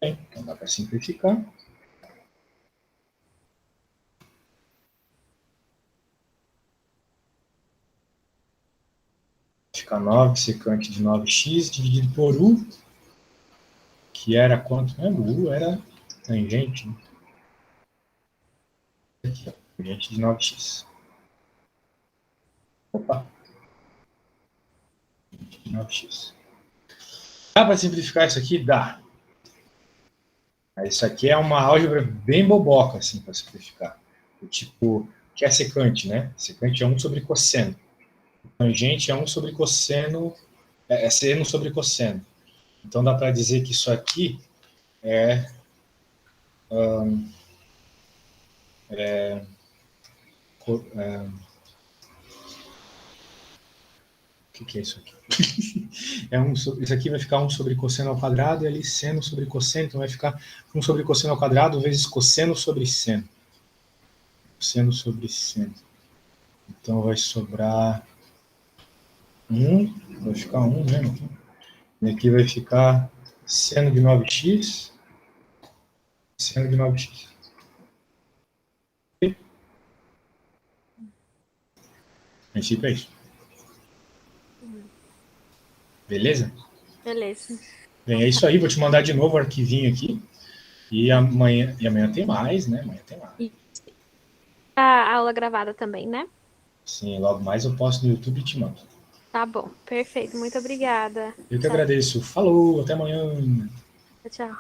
Bem, então dá para simplificar. Fica 9 secante de 9x dividido por u, que era quanto mesmo? U era tangente, né? Aqui, ó, tangente de 9x. Opa! Tangente de 9x. Dá para simplificar isso aqui? Dá. Mas isso aqui é uma álgebra bem boboca, assim, para simplificar. O tipo, que é secante, né? Secante é 1 sobre cosseno. Tangente é 1 sobre cosseno, é seno sobre cosseno. Então dá para dizer que isso aqui é o que é isso aqui? Isso aqui vai ficar 1 sobre cosseno ao quadrado, e ali seno sobre cosseno, então vai ficar 1 sobre cosseno ao quadrado vezes cosseno sobre seno. Cosseno sobre seno. Então vai sobrar 1, vai ficar 1 mesmo aqui. E aqui vai ficar seno de 9x, seno de 9x. A princípio é isso. Beleza? Beleza. Bem, é isso aí. Vou te mandar de novo o arquivinho aqui. E amanhã tem mais, né? Amanhã tem mais. E a aula gravada também, né? Sim, logo mais eu posto no YouTube e te mando. Tá bom, perfeito. Muito obrigada. Eu que Tchau, agradeço. Falou, até amanhã. tchau.